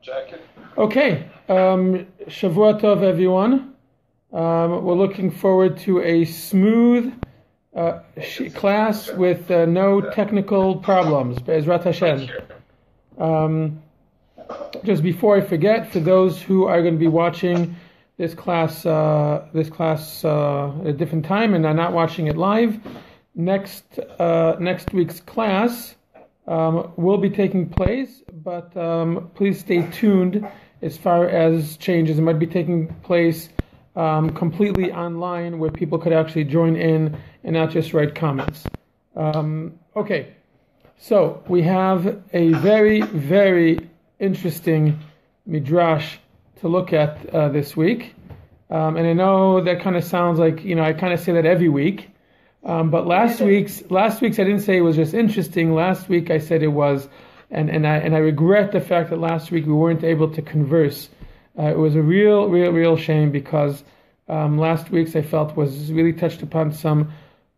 jacket. Okay, Shavua Tov, everyone. We're looking forward to a smooth class with no technical problems, Be'ezrat Hashem. Just before I forget, for those who are going to be watching this class at a different time and are not watching it live, next week's class will be taking place, but please stay tuned as far as changes. It might be taking place completely online where people could actually join in and not just write comments. Okay, so we have a very, very interesting midrash to look at this week. And I know that kind of sounds like, I kind of say that every week. But last week's I didn't say it was just interesting. Last week I said it was, and I regret the fact that last week we weren't able to converse. It was a real shame because last week's I felt was really touched upon some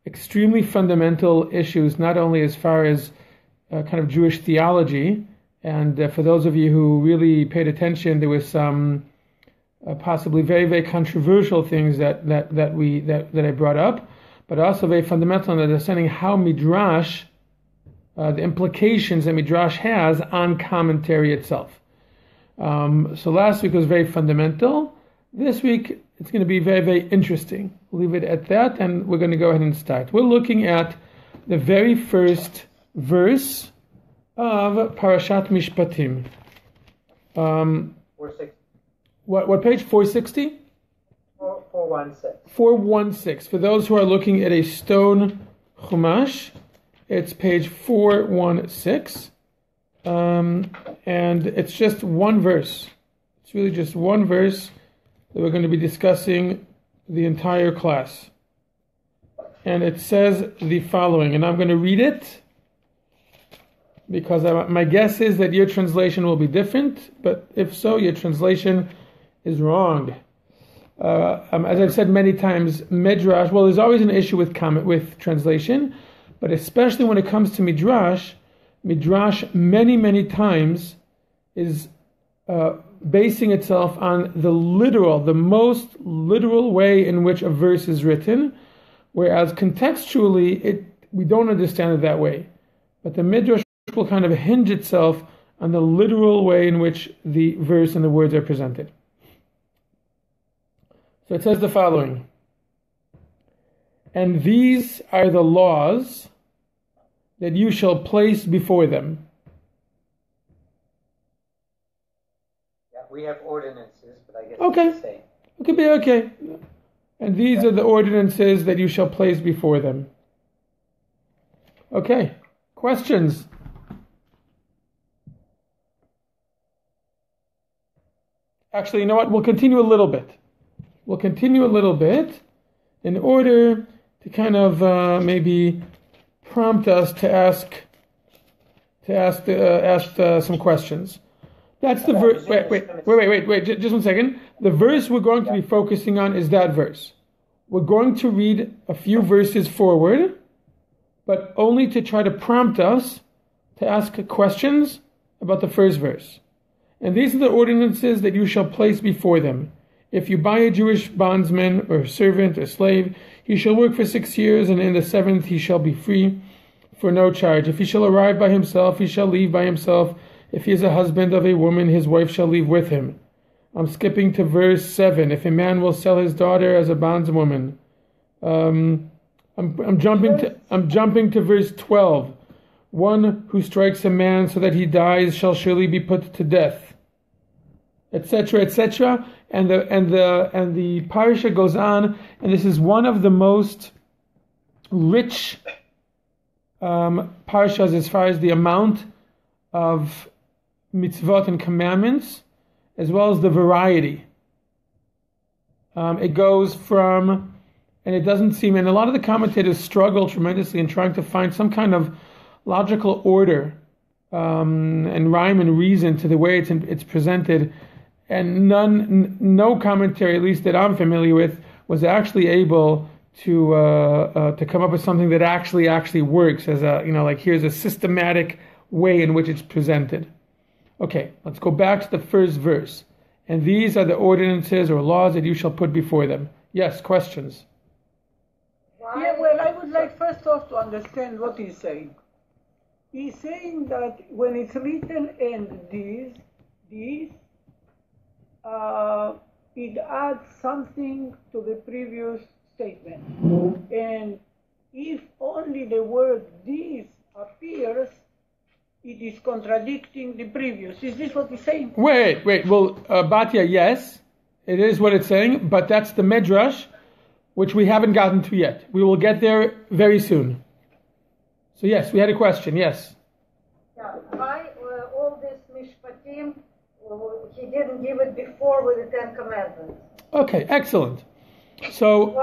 extremely fundamental issues, not only as far as kind of Jewish theology, and for those of you who really paid attention, there was some possibly very, very controversial things that I brought up, but also very fundamental in understanding how midrash, the implications that midrash has on commentary itself. So last week was very fundamental. This week it's going to be very, very interesting. We'll leave it at that, and we're going to go ahead and start. We're looking at the very first verse of Parashat Mishpatim. 460. What page? 460? 416. 416. For those who are looking at a stone chumash, it's page 416. And it's just one verse. It's really just one verse that we're going to be discussing the entire class. And it says the following, and I'm going to read it because my guess is that your translation will be different, but if so, your translation is wrong. As I've said many times, midrash, well, there's always an issue with translation, but especially when it comes to midrash many times is basing itself on the most literal way in which a verse is written, whereas contextually we don't understand it that way. But the midrash will kind of hinge itself on the literal way in which the verse and the words are presented. So it says the following: and these are the laws that you shall place before them. Yeah, we have ordinances, but I guess Okay. it's the same. It could be okay. And these are the ordinances that you shall place before them. Okay. Questions? Actually, you know what? We'll continue a little bit. In order to kind of maybe prompt us to ask some questions. That's the verse. Wait. Just 1 second. The verse we're going to be focusing on is that verse. We're going to read a few verses forward, but only to try to prompt us to ask questions about the first verse. And these are the ordinances that you shall place before them. If you buy a Jewish bondsman or servant or slave, he shall work for 6 years, and in the 7th he shall be free for no charge. If he shall arrive by himself, he shall leave by himself. If he is a husband of a woman, his wife shall leave with him. I'm skipping to verse 7. If a man will sell his daughter as a bondswoman. I'm jumping to verse 12. One who strikes a man so that he dies shall surely be put to death, etc., etc. And the parsha goes on, and this is one of the most rich parshas as far as the amount of mitzvot and commandments, as well as the variety. It goes from, and it doesn't seem, and a lot of the commentators struggle tremendously in trying to find some kind of logical order and rhyme and reason to the way it's presented, and no commentary, at least that I'm familiar with, was actually able to come up with something that actually works as a, like here's a systematic way in which it's presented. Okay, let's go back to the first verse. And these are the ordinances or laws that you shall put before them. Yes, questions? Yeah, well, I would like first off to understand what he's saying. He's saying that when it's written and these, it adds something to the previous statement. And if only the word these appears, it is contradicting the previous. Is this what he's saying? Wait. Well, Batya, yes, it is what it's saying, but that's the midrash, which we haven't gotten to yet. We will get there very soon. So yes, we had a question, yes. Yeah, why all this Mishpatim, he didn't give it before with the Ten Commandments? Okay, excellent. So,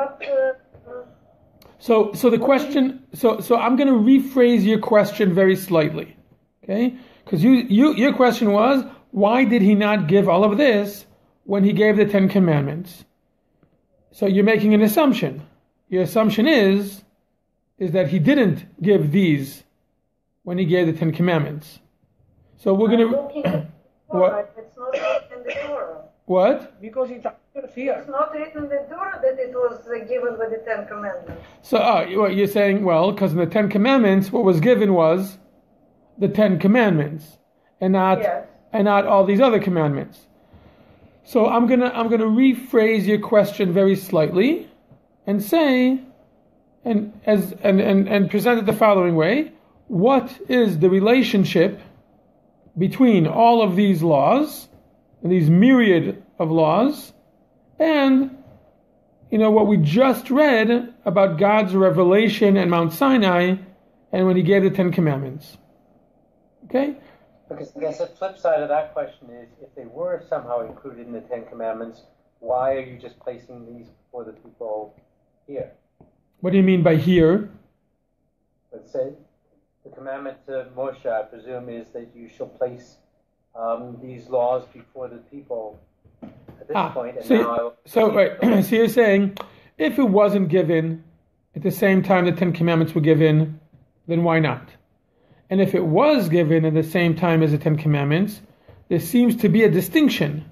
so the question, so I'm going to rephrase your question very slightly, okay? Because your question was, why did he not give all of this when he gave the Ten Commandments? So you're making an assumption. Your assumption is that he didn't give these when he gave the Ten Commandments. So we're going to... What? It's not written in the Torah. What? Because it appears here. It's not written in the Torah that it was given with the Ten Commandments. So you're saying, well, because in the Ten Commandments, what was given was the Ten Commandments, and not all these other commandments. So I'm gonna rephrase your question very slightly, and say, and present it the following way: what is the relationship between all of these laws, and these myriad of laws, and what we just read about God's revelation at Mount Sinai, and when He gave the Ten Commandments? Okay. Because I guess the flip side of that question is, if they were somehow included in the Ten Commandments, why are you just placing these before the people here? What do you mean by here? Let's say the commandment to Moshe, I presume, is that you shall place these laws before the people at this point. And so you're saying, if it wasn't given at the same time the Ten Commandments were given, then why not? And if it was given at the same time as the Ten Commandments, there seems to be a distinction.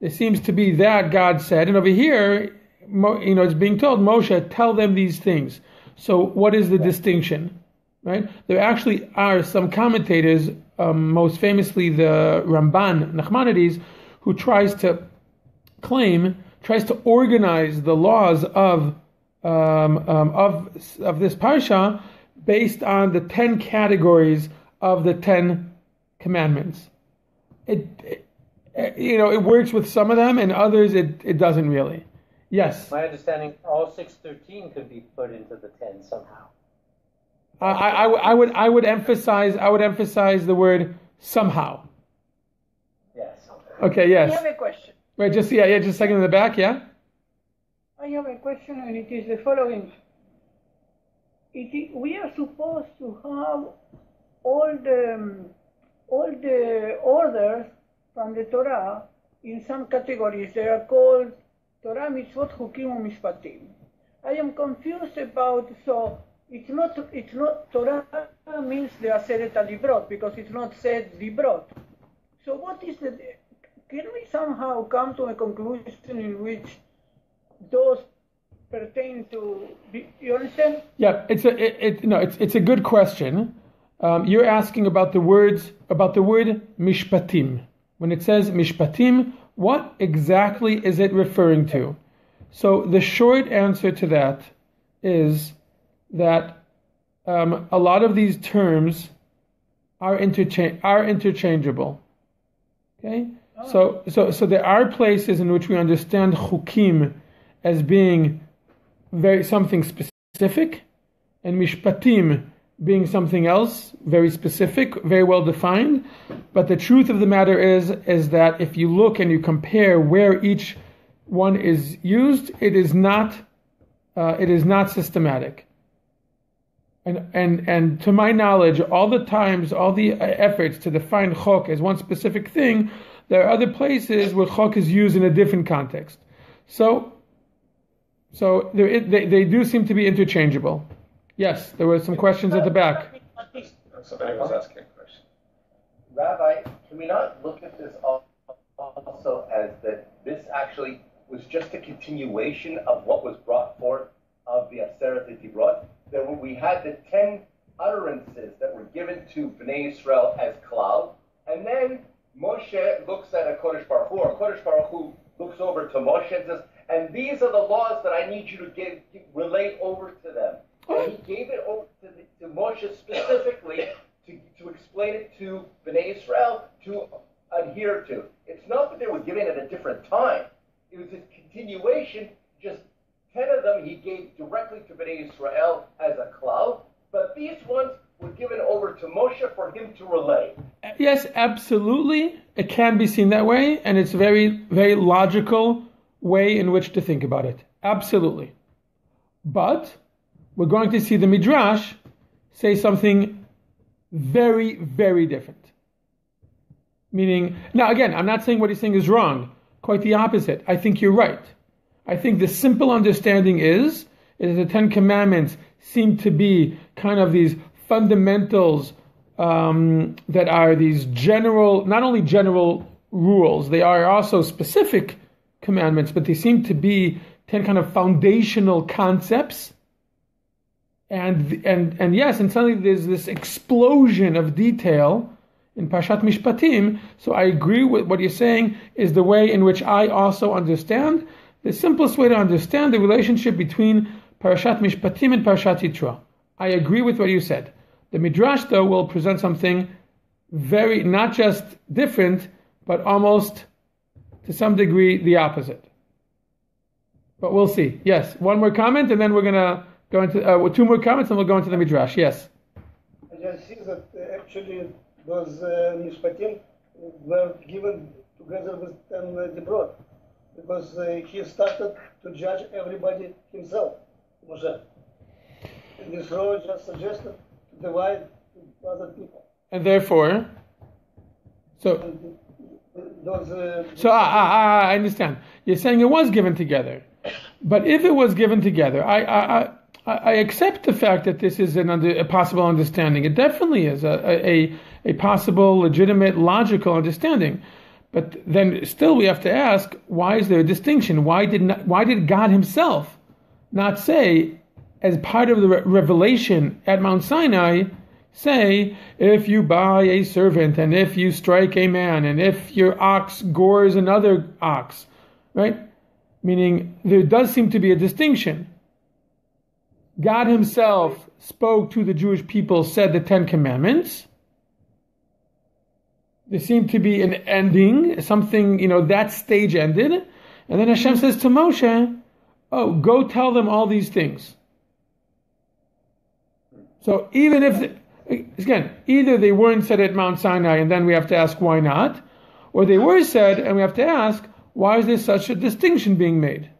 There seems to be that God said, and over here, it's being told, Moshe, tell them these things. So what is the distinction? Right? There actually are some commentators, most famously the Ramban, Nachmanides, who tries to organize the laws of this parsha based on the 10 categories of the 10 commandments. It works with some of them, and others it doesn't really. Yes. My understanding, all 613 could be put into the 10 somehow. I would emphasize the word somehow. Yes. Okay. Yes. I have a question. Wait, just a second in the back. Yeah. I have a question, and it is the following. We are supposed to have all the orders from the Torah in some categories. They are called Torah, Mitzvot, Chukim, and Mishpatim. I am confused about, so it's not Torah means the Aseret HaDibrot, because it's not said Dibrot. So what is can we somehow come to a conclusion in which those pertain to, you understand? Yeah, it's a good question. You're asking about the word mishpatim. When it says mishpatim, what exactly is it referring to? So the short answer to that is that a lot of these terms are interchangeable. Okay, so there are places in which we understand chukim as being something specific, and mishpatim being something else, very specific, very well defined. But the truth of the matter is that if you look and you compare where each one is used, it is not systematic. And to my knowledge, all the efforts to define chok as one specific thing, there are other places where chok is used in a different context. So they do seem to be interchangeable. Yes, there were some questions at the back. Somebody was asking a question. Rabbi, can we not look at this also as that this actually was just a continuation of what was brought forth of the Aseret Dibrot? That when we had the 10 utterances that were given to Bnei Israel as klal, and then Moshe looks at a Kodesh Baruch Hu, or Kodesh Baruch Hu looks over to Moshe and says, and these are the laws that I need you to relate over to them. And he gave it over to Moshe specifically to explain it to Bnei Israel to adhere to. It's not that they were given at a different time. It was a continuation, just 10 of them he gave directly to Bnei Israel as a klal, but these ones were given over to Moshe for him to relay. Yes, absolutely. It can be seen that way, and it's a very, very logical way in which to think about it. Absolutely. But we're going to see the midrash say something very, very different. Meaning, now again, I'm not saying what he's saying is wrong. Quite the opposite. I think you're right. I think the simple understanding is the 10 Commandments seem to be kind of these fundamentals that are these general, not only general rules, they are also specific commandments, but they seem to be 10 kind of foundational concepts. And yes, and suddenly there's this explosion of detail in Parshat Mishpatim. So I agree with what you're saying is the way in which I also understand. The simplest way to understand the relationship between Parashat Mishpatim and Parashat Yitro. I agree with what you said. The midrash, though, will present something very, not just different, but almost, to some degree, the opposite. But we'll see. Yes, one more comment, and then we're going to go into, 2 more comments, and we'll go into the midrash. Yes? I just see that actually those Mishpatim were given together with 10 Dibrot, because he started to judge everybody himself, Moshe. And this road just suggested to divide to other people. And therefore, Those, I understand. You're saying it was given together. But if it was given together, I accept the fact that this is a possible understanding. It definitely is a possible, legitimate, logical understanding. But then still we have to ask, why is there a distinction? Why did God himself not say, as part of the revelation at Mount Sinai, say, if you buy a servant, and if you strike a man, and if your ox gores another ox, right? Meaning, there does seem to be a distinction. God himself spoke to the Jewish people, said the 10 Commandments. There seemed to be an ending, something, that stage ended. And then Hashem says to Moshe, oh, go tell them all these things. So even if, again, either they weren't said at Mount Sinai, and then we have to ask why not, or they were said, and we have to ask, why is there such a distinction being made?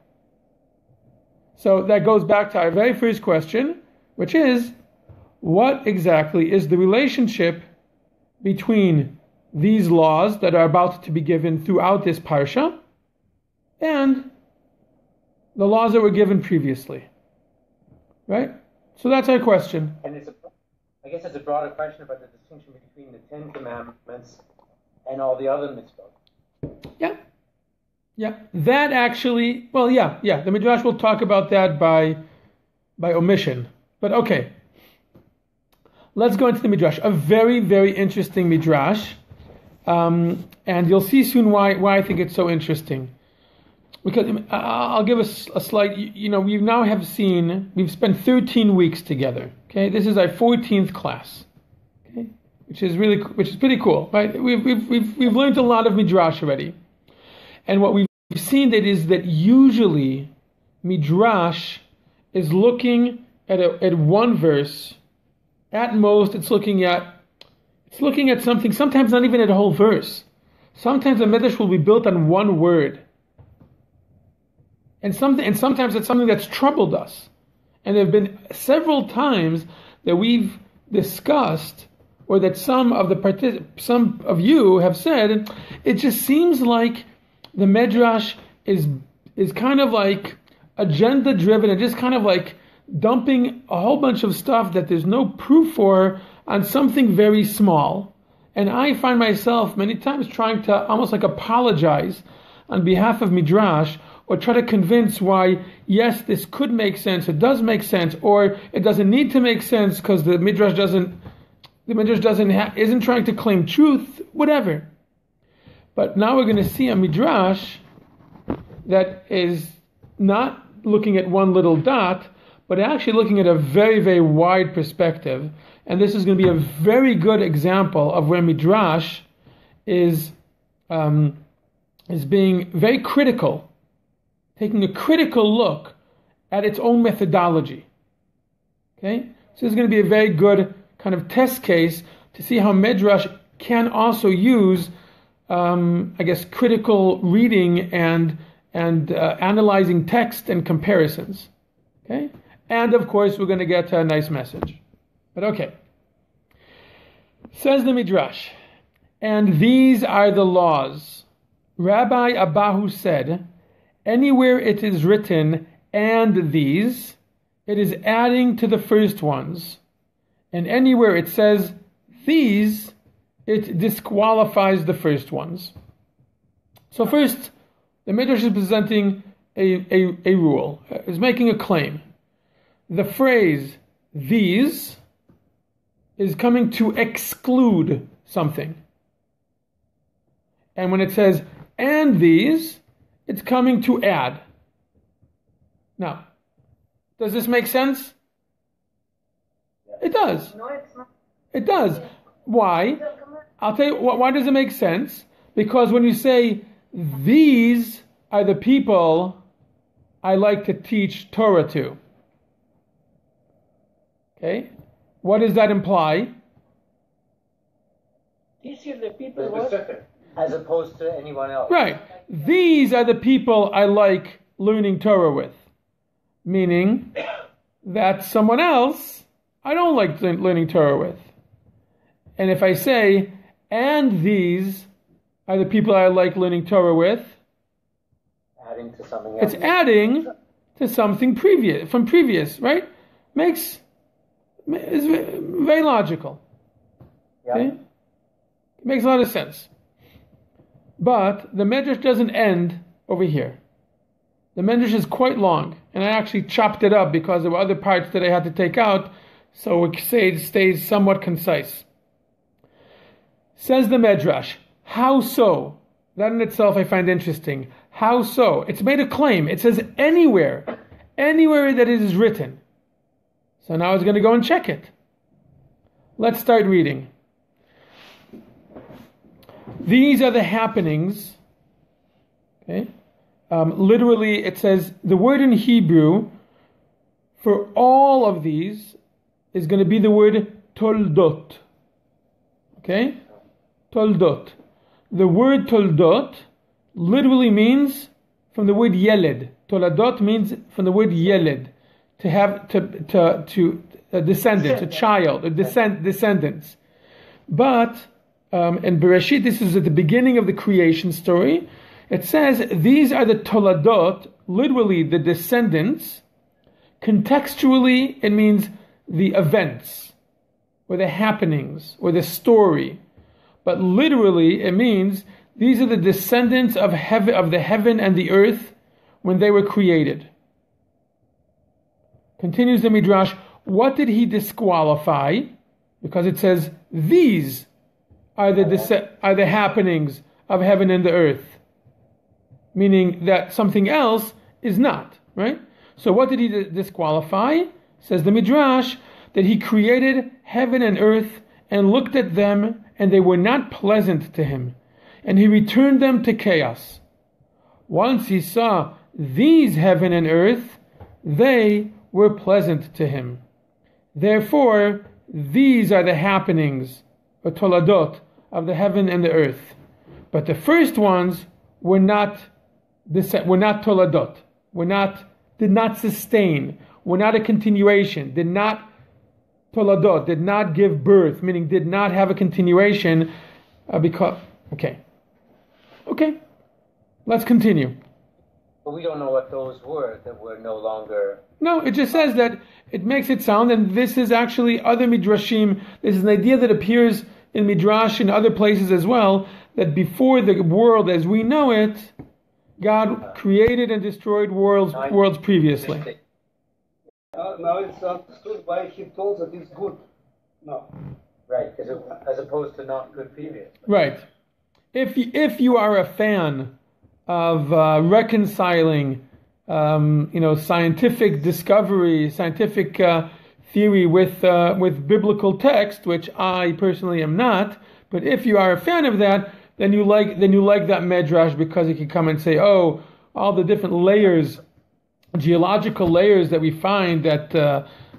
So that goes back to our very first question, which is, what exactly is the relationship between these laws that are about to be given throughout this parsha and the laws that were given previously? Right? So that's our question. And I guess it's a broader question about the distinction between the 10 Commandments and all the other mitzvot. Yeah. Yeah. That actually, the midrash will talk about that by omission. But okay. Let's go into the midrash. A very, very interesting midrash. And you'll see soon why I think it's so interesting. Because I'll give us a slight, we've spent 13 weeks together. Okay, this is our 14th class. Okay, which is pretty cool, right? We've learned a lot of midrash already, and what we've seen that usually midrash is looking at one verse. At most, it's looking at something. Sometimes not even at a whole verse. Sometimes a midrash will be built on one word. And sometimes it's something that's troubled us. And there have been several times that we've discussed, or that some of you have said, it just seems like the midrash is kind of like agenda driven and just kind of like dumping a whole bunch of stuff that there's no proof for on something very small. And I find myself many times trying to almost like apologize on behalf of midrash, or try to convince why, yes, this could make sense, it does make sense, or it doesn't need to make sense because the midrash isn't trying to claim truth, whatever. But now we're going to see a midrash that is not looking at one little dot, but actually looking at a very, very wide perspective. And this is going to be a very good example of where midrash is being very critical, taking a critical look at its own methodology. Okay? So this is going to be a very good kind of test case to see how midrash can also use, critical reading and analyzing text and comparisons. Okay? And of course, we're going to get a nice message. But okay. Says the midrash, and these are the laws. Rabbi Abahu said, anywhere it is written, and these, it is adding to the first ones. And anywhere it says, these, it disqualifies the first ones. So first, the midrash is presenting a rule, is making a claim. The phrase, these, is coming to exclude something. And when it says, and these, it's coming to add. Now, does this make sense? It does. No, it's not. It does. Why? I'll tell you, why does it make sense? Because when you say, these are the people I like to teach Torah to. Okay? What does that imply? These are the people what? As opposed to anyone else. Right. These are the people I like learning Torah with. Meaning that someone else I don't like learning Torah with. And if I say, and these are the people I like learning Torah with, adding to something else. It's adding to something previous, right? It's very logical. Yeah. Okay? It makes a lot of sense. But the midrash doesn't end over here. The midrash is quite long, and I actually chopped it up because there were other parts that I had to take out, so it stays somewhat concise. Says the midrash, how so? That in itself I find interesting. How so? It's made a claim. It says anywhere that it is written. So now I was going to go and check it. Let's start reading. These are the happenings. Okay. Literally, it says the word in Hebrew for all of these is going to be the word toldot. Okay? Toldot. The word toldot literally means from the word yeled. Toladot means from the word yeled, to have to descendants, a child, a descendants. But in Bereshit, this is at the beginning of the creation story. It says these are the toladot, literally the descendants. Contextually, it means the events, or the happenings, or the story. But literally, it means these are the descendants of the heaven and the earth when they were created. Continues the midrash. What did he disqualify? Because it says these are the happenings of heaven and the earth, meaning that something else is not, right? So what did he disqualify? Says the midrash that he created heaven and earth and looked at them, and they were not pleasant to him, and he returned them to chaos. Once he saw these heaven and earth, they were pleasant to him. Therefore, these are the happenings, or toladot, of the heaven and the earth. But the first ones were not toladot, did not sustain, were not a continuation, did not give birth, meaning did not have a continuation, okay, let's continue. But we don't know what those were that were no longer... No, it just says that it makes it sound, and this is actually other midrashim, this is an idea that appears in midrash and other places as well that before the world as we know it, God created and destroyed worlds previously. Now it's understood why he told that it's good. No. Right, as opposed to not good previously. Right. If you are a fan of reconciling, scientific discovery, scientific theory with biblical text, which I personally am not, but if you are a fan of that, then you like that midrash because it can come and say, oh, all the different layers, geological layers that we find that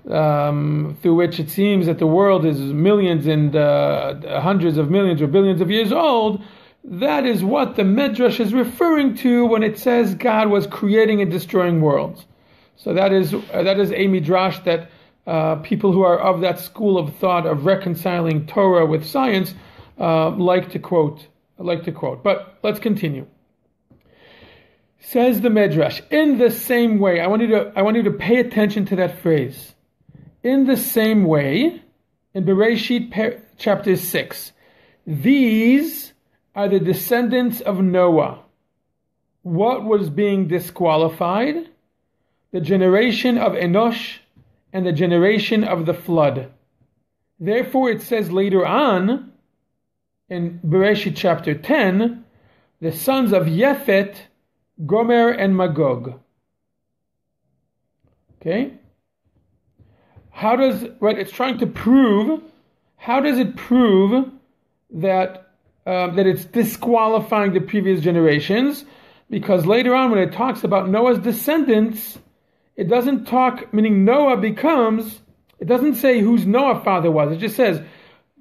through which it seems that the world is millions and hundreds of millions or billions of years old. That is what the midrash is referring to when it says God was creating and destroying worlds. So that is a midrash that people who are of that school of thought of reconciling Torah with science like to quote. But let's continue. Says the midrash, in the same way, I want you to pay attention to that phrase. In the same way, in Bereshit chapter 6, these are the descendants of Noah. What was being disqualified? The generation of Enosh and the generation of the flood. Therefore it says later on, in Bereshit chapter 10, the sons of Yefet, Gomer and Magog. Okay? It's trying to prove, how does it prove that it's disqualifying the previous generations? Because later on when it talks about Noah's descendants, it doesn't talk, meaning Noah becomes, it doesn't say whose Noah father was. It just says,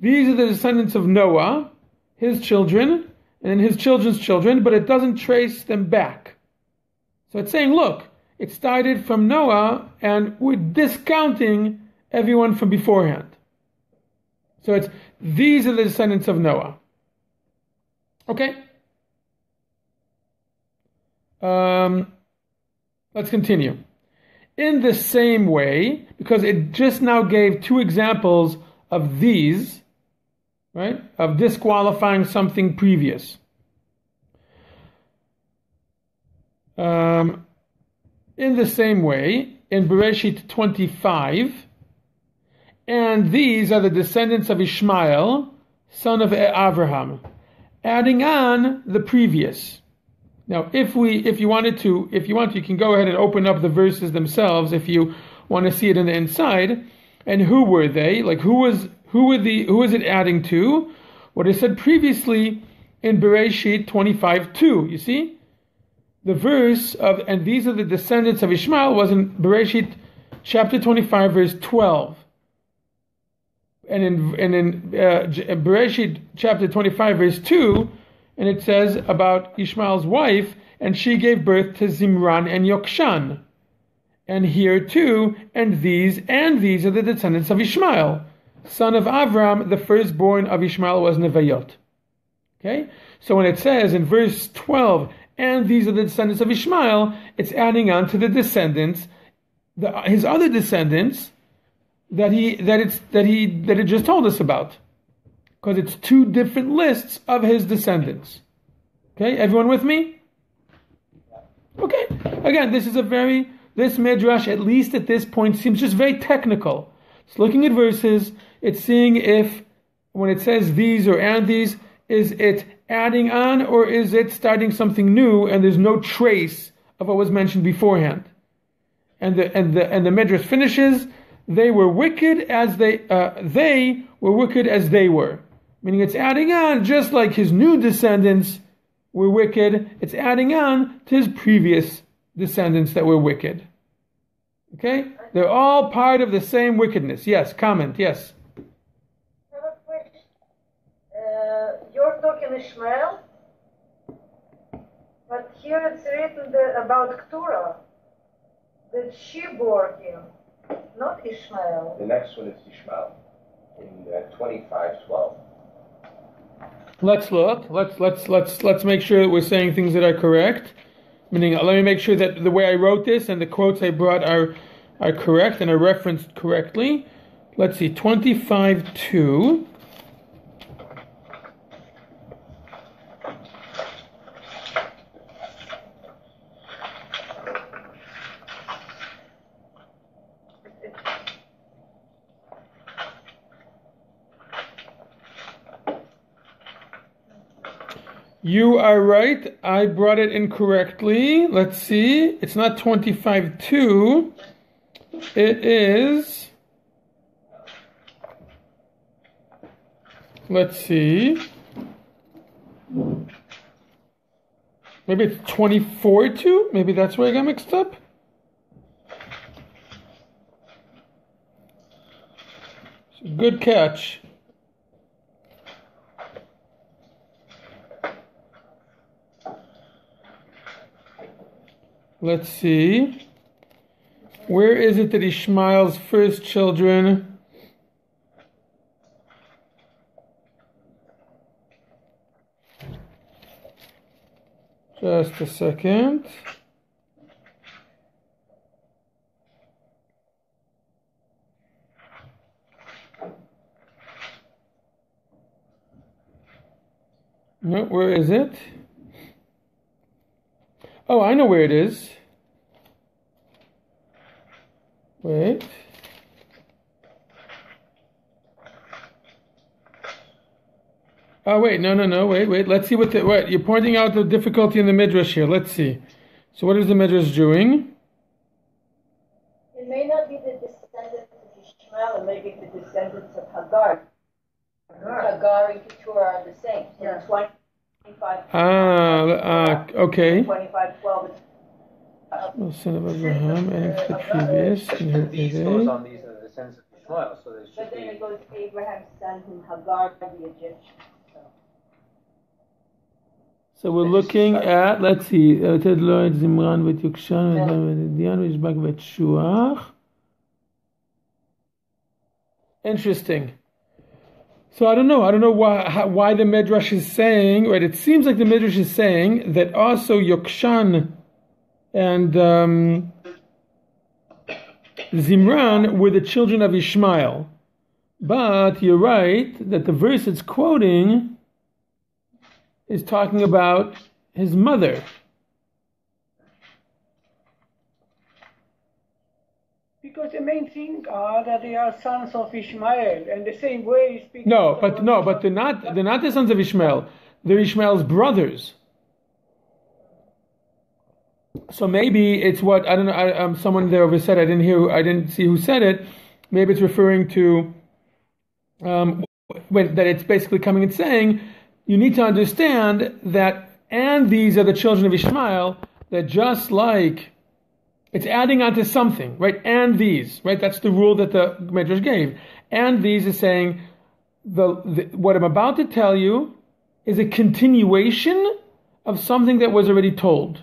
these are the descendants of Noah, his children, and then his children's children, but it doesn't trace them back. So it's saying, look, it started from Noah, and we're discounting everyone from beforehand. So it's, these are the descendants of Noah. Okay? Let's continue. In the same way, because it just now gave two examples of these, right, of disqualifying something previous. In the same way, in Bereshit 25, and these are the descendants of Ishmael, son of Abraham, adding on the previous. Now, if you want, you can go ahead and open up the verses themselves if you want to see it in the inside. And who were they? Like who is it adding to? What I said previously in Bereshit 25:2. You see, the verse of and these are the descendants of Ishmael was in Bereshit chapter 25 verse 12. And in Bereshit chapter 25 verse 2. And it says about Ishmael's wife, and she gave birth to Zimran and Yokshan. And here too, and these are the descendants of Ishmael. Son of Avram, the firstborn of Ishmael was Nevayot. Okay? So when it says in verse 12, and these are the descendants of Ishmael, it's adding on to the descendants, his other descendants, that it just told us about. Because it's two different lists of his descendants. Okay, everyone with me? Okay, again, this midrash, at least at this point, seems just very technical. It's looking at verses, it's seeing if, when it says these or and these, is it adding on or is it starting something new and there's no trace of what was mentioned beforehand? And the midrash finishes, they were wicked as they were wicked as they were. Meaning it's adding on, just like his new descendants were wicked, it's adding on to his previous descendants that were wicked. Okay? They're all part of the same wickedness. Yes, comment, yes. I have a question. You're talking Ishmael, but here it's written about Keturah, that she bore him, not Ishmael. The next one is Ishmael in 25:12. Let's look. Let's make sure that we're saying things that are correct. Meaning, let me make sure that the way I wrote this and the quotes I brought are correct and are referenced correctly. Let's see, 25:2. You are right. I brought it incorrectly. Let's see. It's not 25:2. It is. Let's see. Maybe it's 24:2. Maybe that's where I got mixed up. Good catch. Let's see. Where is it that Ishmael's first children? Just a second. No, where is it? Oh, I know where it is. Wait. Oh, wait, no, wait. Let's see what you're pointing out the difficulty in the midrash here. Let's see. So what is the midrash doing? It may not be the descendants of Ishmael, it may be the descendants of Hagar. Hagar and Keturah are the same. So Yeah. 25. Okay. 25:12. Well, son of Abraham, and the previous. These goes on these are the descendants of Ishmael, so there should But then be. it goes Abraham's son, whom Hagar, the Egyptian. So we're looking at, let's see, Ted Lloyd, Zimran, Vet Yukshan, Dian, Vishbak, Vet Shuach. Interesting. So I don't know why the midrash is saying, right? It seems like the midrash is saying that also Yokshan and Zimran were the children of Ishmael. But you're right that the verse it's quoting is talking about his mother. Because the main thing are that they are sons of Ishmael, and the same way speaking. No, but they're not the sons of Ishmael. They're Ishmael's brothers. So maybe it's what I don't know. Someone there over said I didn't see who said it. Maybe it's referring to that it's basically coming and saying you need to understand that, and these are the children of Ishmael. That just like it's adding on to something, right? And these, right? That's the rule that the midrash gave. And these is saying what I'm about to tell you is a continuation of something that was already told.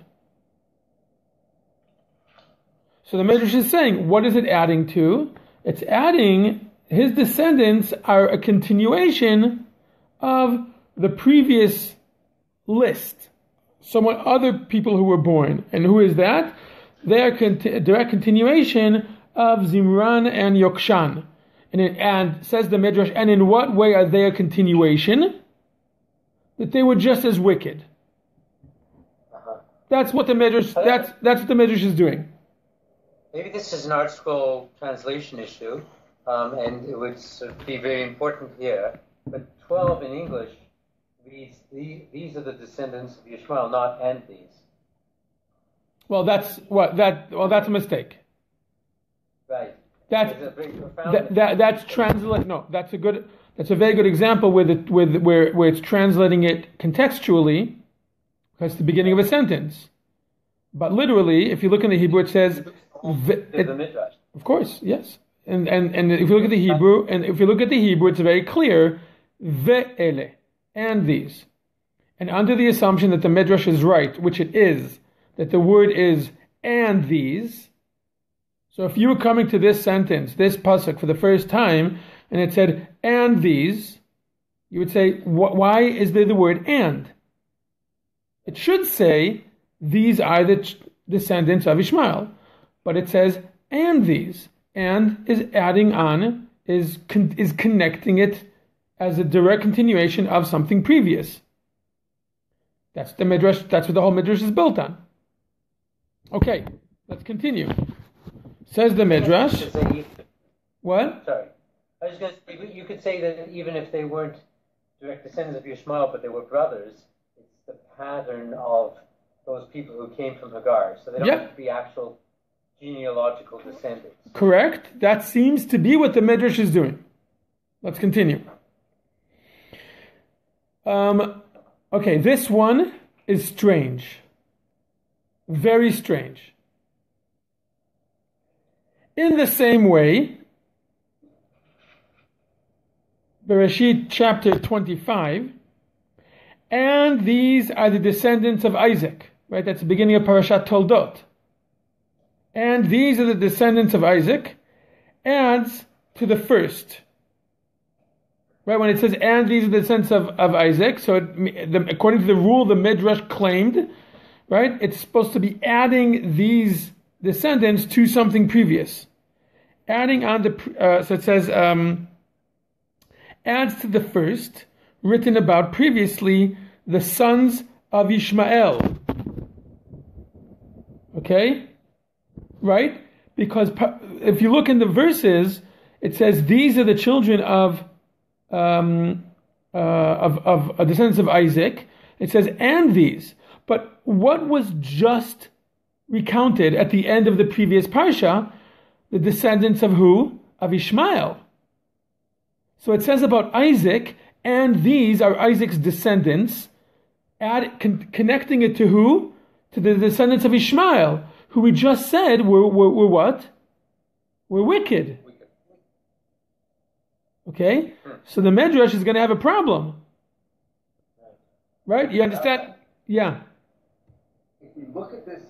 So the midrash is saying, what is it adding to? It's adding his descendants are a continuation of the previous list. Other people who were born. And who is that? They're a direct continuation of Zimran and Yokshan. And says the midrash, and in what way are they a continuation? That they were just as wicked. That's what the midrash. That's what the midrash is doing. Maybe this is an art scroll translation issue, and it would be very important here. But 12 in English reads, these are the descendants of Ishmael, not and these. Well, that's a mistake. Right. That's translate. No, that's a very good example where it's translating it contextually, because it's the beginning of a sentence. But literally, if you look in the Hebrew, it says the midrash. Of course, yes. And if you look at the Hebrew, it's very clear. Ve'ele, and these, and under the assumption that the midrash is right, which it is, that the word is and these. So if you were coming to this sentence, this pasuk for the first time, and it said and these, you would say, why is there the word and? It should say these are the descendants of Ishmael, but it says and these, and is adding on, is connecting it as a direct continuation of something previous. That's the midrash. That's what the whole midrash is built on. Okay, let's continue. Says the midrash. What? Sorry, I was going to say, you could say that even if they weren't direct descendants of Ishmael, but they were brothers, the pattern of those people who came from Hagar. So they don't have to be actual genealogical descendants. Correct. That seems to be what the midrash is doing. Let's continue. Okay, this one is strange. Very strange. In the same way, Bereshit chapter 25, and these are the descendants of Isaac. Right, that's the beginning of Parashat Toldot. And these are the descendants of Isaac, adds to the first. Right, when it says, and these are the descendants of Isaac, so according to the rule the midrash claimed, right, it's supposed to be adding these descendants to something previous. Adding on so it says, adds to the first, written about previously, the sons of Ishmael. Okay? Right? Because if you look in the verses, it says these are the children of descendants of Isaac. It says and these. But what was just recounted at the end of the previous parsha? The descendants of who? Of Ishmael. So it says about Isaac, and these are Isaac's descendants, connecting it to who? To the descendants of Ishmael, who we just said were what? Were wicked. Okay? So the midrash is going to have a problem. Right? You understand? Yeah. If we look at this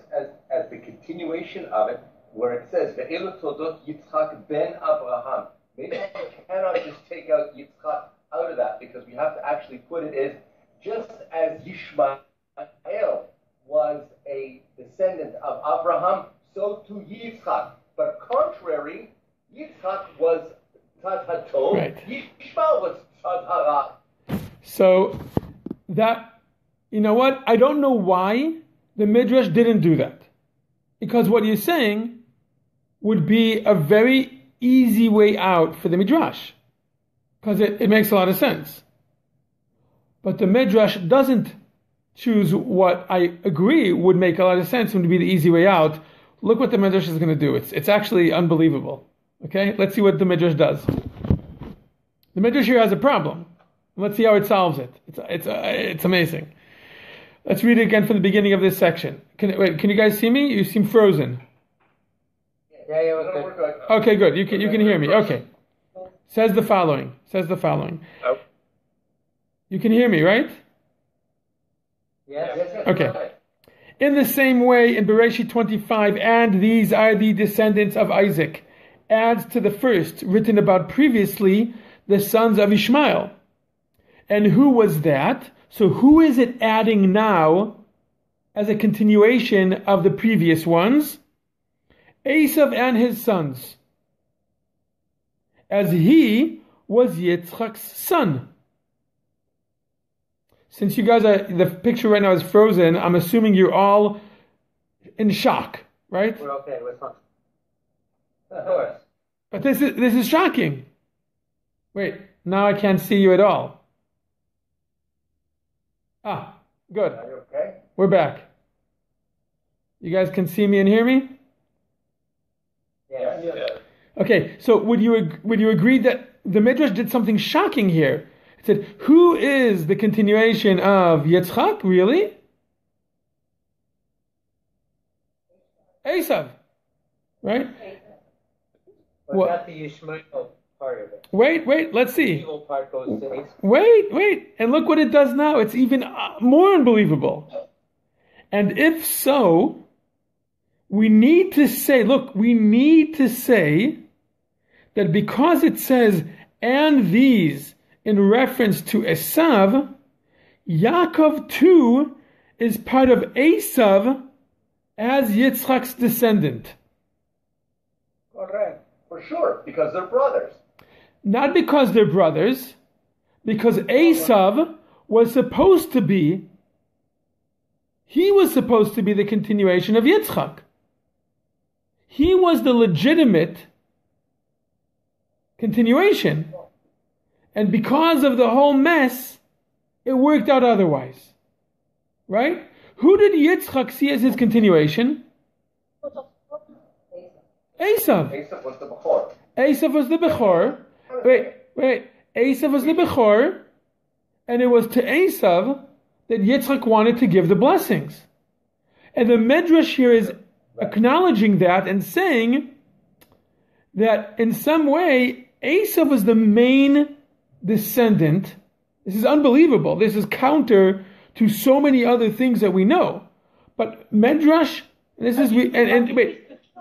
as the continuation of it, where it says, Ve'elu todot Yitzchak ben Abraham. Maybe we cannot just take out Yitzchak out of that, because we have to actually put it as, just as Ishmael was a descendant of Abraham, so too Yitzchak. But contrary, Yitzchak was Tzad HaTov, right. Ishmael was Tzad HaRa. So that, you know what? I don't know why the midrash didn't do that. Because what you're saying would be a very easy way out for the midrash. Because it makes a lot of sense. But the midrash doesn't choose what I agree would make a lot of sense and would be the easy way out. Look what the midrash is going to do. It's actually unbelievable. Okay? Let's see what the midrash does. The midrash here has a problem. Let's see how it solves it. It's amazing. Let's read it again from the beginning of this section. Can you guys see me? You seem frozen. Yeah, we're good. Okay, good. You can hear me. Okay. Says the following. Oh. You can hear me, right? Yes. Okay. In the same way, in Bereshit 25, and these are the descendants of Isaac, adds to the first, written about previously, the sons of Ishmael. And who was that? So who is it adding now as a continuation of the previous ones? Esav and his sons, as he was Yitzchak's son. Since you guys the picture right now is frozen, I'm assuming you're all in shock, right? We're okay. We're fine. Of course. But this is shocking. Wait, now I can't see you at all. Good. Are you okay? We're back. You guys can see me and hear me? Yes. Okay, so would you agree that the midrash did something shocking here? It said, who is the continuation of Yitzchak, really? Esav. Right? But not the Ishmael part of it. Wait, let's see. The evil part goes to Esav. Wait, and look what it does now. It's even more unbelievable. And if so, we need to say that because it says, and these, in reference to Esav, Yaakov too is part of Esav as Yitzchak's descendant. Correct. For sure, because they're brothers. Not because they're brothers, because Esav was supposed to be the continuation of Yitzchak. He was the legitimate continuation. And because of the whole mess, it worked out otherwise. right? Who did Yitzchak see as his continuation? Esav. Esav was the Bechor. Esav was the Bechor. Wait. Esav was the Bechor, and it was to Esav that Yitzchak wanted to give the blessings. And the midrash here is acknowledging that and saying that in some way Esav was the main descendant. This is unbelievable. This is counter to so many other things that we know. But midrash, this is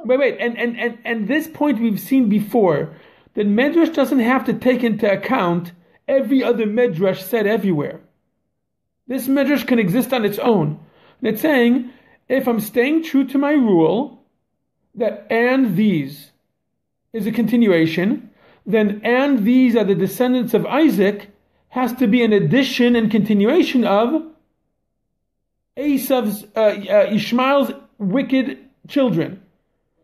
and this point we've seen before, that midrash doesn't have to take into account every other midrash said everywhere. This midrash can exist on its own. And it's saying, if I'm staying true to my rule, that and these is a continuation, then and these are the descendants of Isaac has to be an addition and continuation of Ishmael's wicked children.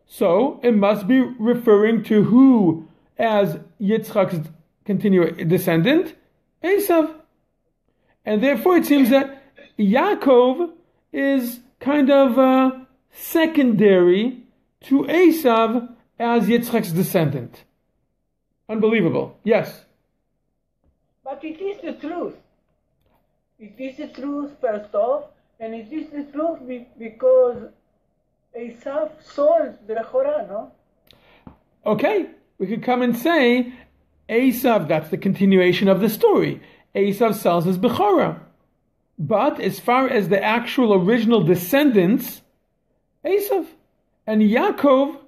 So it must be referring to who as Yitzchak's descendant? Esav. And therefore it seems that Yaakov is kind of secondary to Esav as Yitzchak's descendant. Unbelievable. Yes? But it is the truth. It is the truth first off, and it is the truth because Esav sold the Bechorah, no? Okay, we could come and say, Esav, that's the continuation of the story. Esav sells his Bechorah. But as far as the actual original descendants, Esav. And Yaakov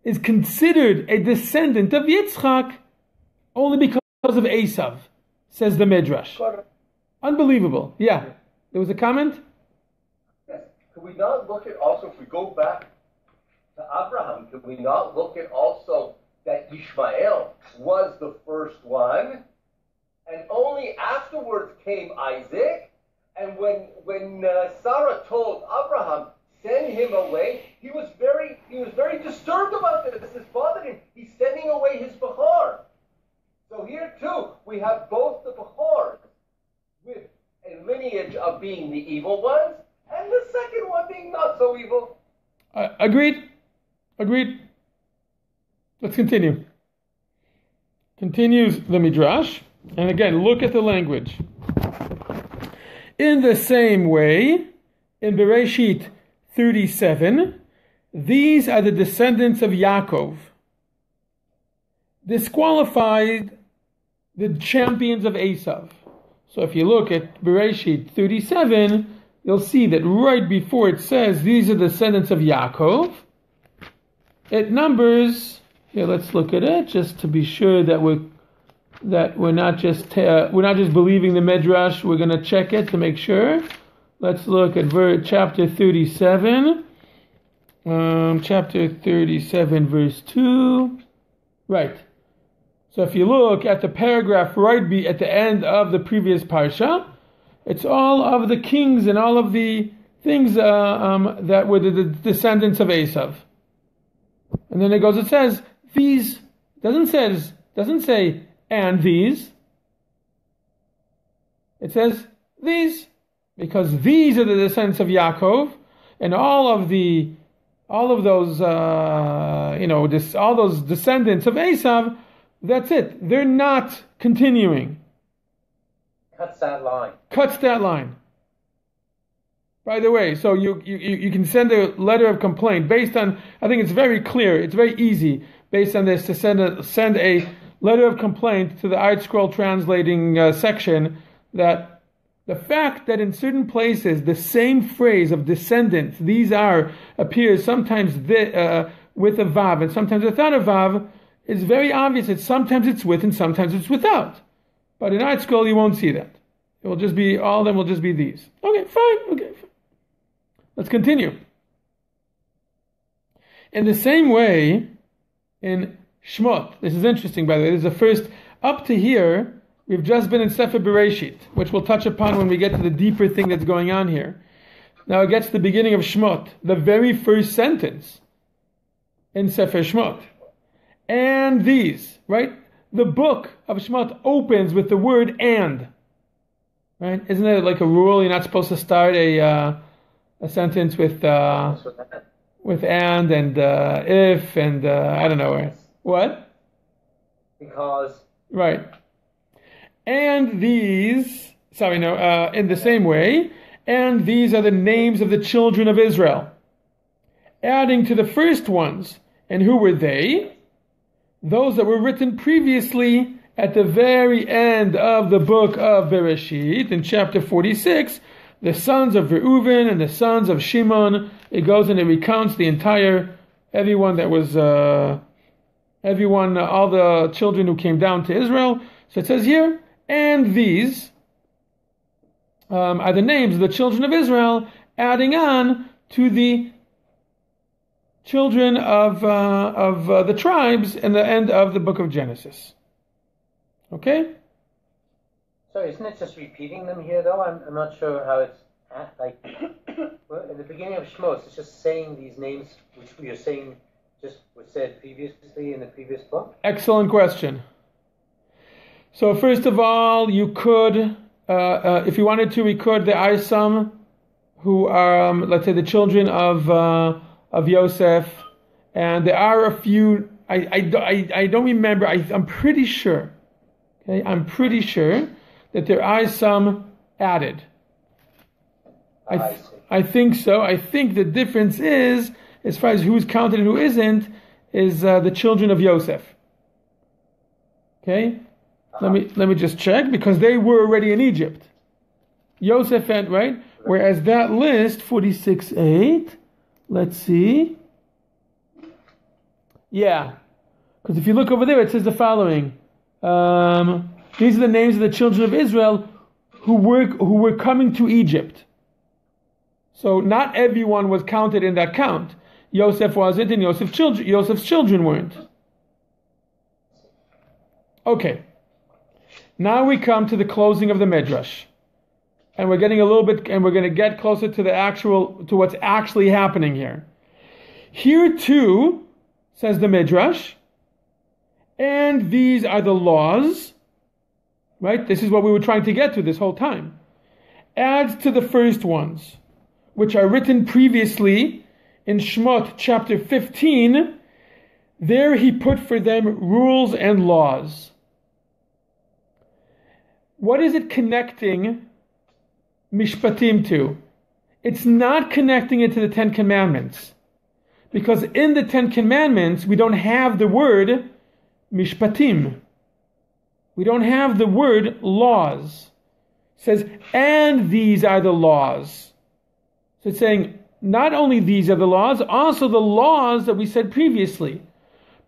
is considered a descendant of Yitzchak only because of Esav, says the Midrash. Unbelievable. Yeah. There was a comment? Yes. Could we not look at also, if we go back to Abraham, could we not look at also that Ishmael was the first one, and only afterwards came Isaac, and when Sarah told Abraham, send him away, he was very disturbed about this. This bothered him. He's sending away his Bechor. So here too, we have both the Bechor with a lineage of being the evil ones, and the second one being not so evil. Agreed. Let's continue. Continues the Midrash, and again, look at the language. In the same way, in Bereshit 37, these are the descendants of Yaakov. Disqualified the champions of Esav. So if you look at Bereshit 37, you'll see that right before it says these are the descendants of Yaakov, it numbers. Here, let's look at it just to be sure that we're not just believing the midrash. We're going to check it to make sure. Let's look at chapter 37. Chapter 37, verse 2. Right. So if you look at the paragraph right at the end of the previous parsha, it's all of the kings and all of the things that were the descendants of Esav. And then it says, these, doesn't say, and these. It says, these, because these are the descendants of Yaakov, and all those descendants of Esav, that's it. They're not continuing. Cuts that line. By the way, so you can send a letter of complaint based on, I think it's very clear, it's very easy, based on this, to send a letter of complaint to the Art Scroll translating section, that the fact that in certain places the same phrase of descendants, appears sometimes with a vav and sometimes without a vav, is very obvious. Sometimes it's with and sometimes it's without. But in Art Scroll you won't see that. It will just be, all of them will just be these. Okay, fine. Let's continue. In the same way, in Shmot, this is interesting by the way, this is the first, up to here, we've just been in Sefer Bereshit, which we'll touch upon when we get to the deeper thing that's going on here. Now it gets to the beginning of Shmot, the very first sentence in Sefer Shmot. And these, right? The book of Shmot opens with the word and. Right? Isn't it like a rule? You're not supposed to start a sentence with and if and I don't know what. Because. Right. And these. In the same way, and these are the names of the children of Israel, adding to the first ones. And who were they? Those that were written previously at the very end of the book of Bereshit, in chapter 46, the sons of Reuven and the sons of Shimon. It goes and it recounts the entire, all the children who came down to Israel. So it says here, and these are the names of the children of Israel, adding on to the children of the tribes in the end of the book of Genesis. Okay? So isn't it just repeating them here, though? I'm not sure how it's like. Well, in the beginning of Shmos, it's just saying these names, which we are saying just were said previously in the previous book. Excellent question. So first of all, you could, if you wanted to, we could. There are some who are, let's say, the children of Yosef, and there are a few. I don't remember. I'm pretty sure. Okay, I'm pretty sure that there are some added. I think so. I think the difference is, as far as who's counted and who isn't, is the children of Yosef. Okay, let me just check, because they were already in Egypt. Yosef and right, whereas that list 46:8. Let's see. Yeah, because if you look over there, it says the following. These are the names of the children of Israel who were coming to Egypt. So not everyone was counted in that count. Yosef wasn't, and Yosef's children weren't. Okay. Now we come to the closing of the midrash, and we're getting a little bit, and we're going to get closer to what's actually happening here. Here too, says the midrash, and these are the laws. Right? This is what we were trying to get to this whole time. Adds to the first ones, which are written previously in Shmot chapter 15. There he put for them rules and laws. What is it connecting Mishpatim to? It's not connecting it to the Ten Commandments. Because in the Ten Commandments, we don't have the word Mishpatim. We don't have the word laws. It says, and these are the laws. So it's saying, not only these are the laws, also the laws that we said previously.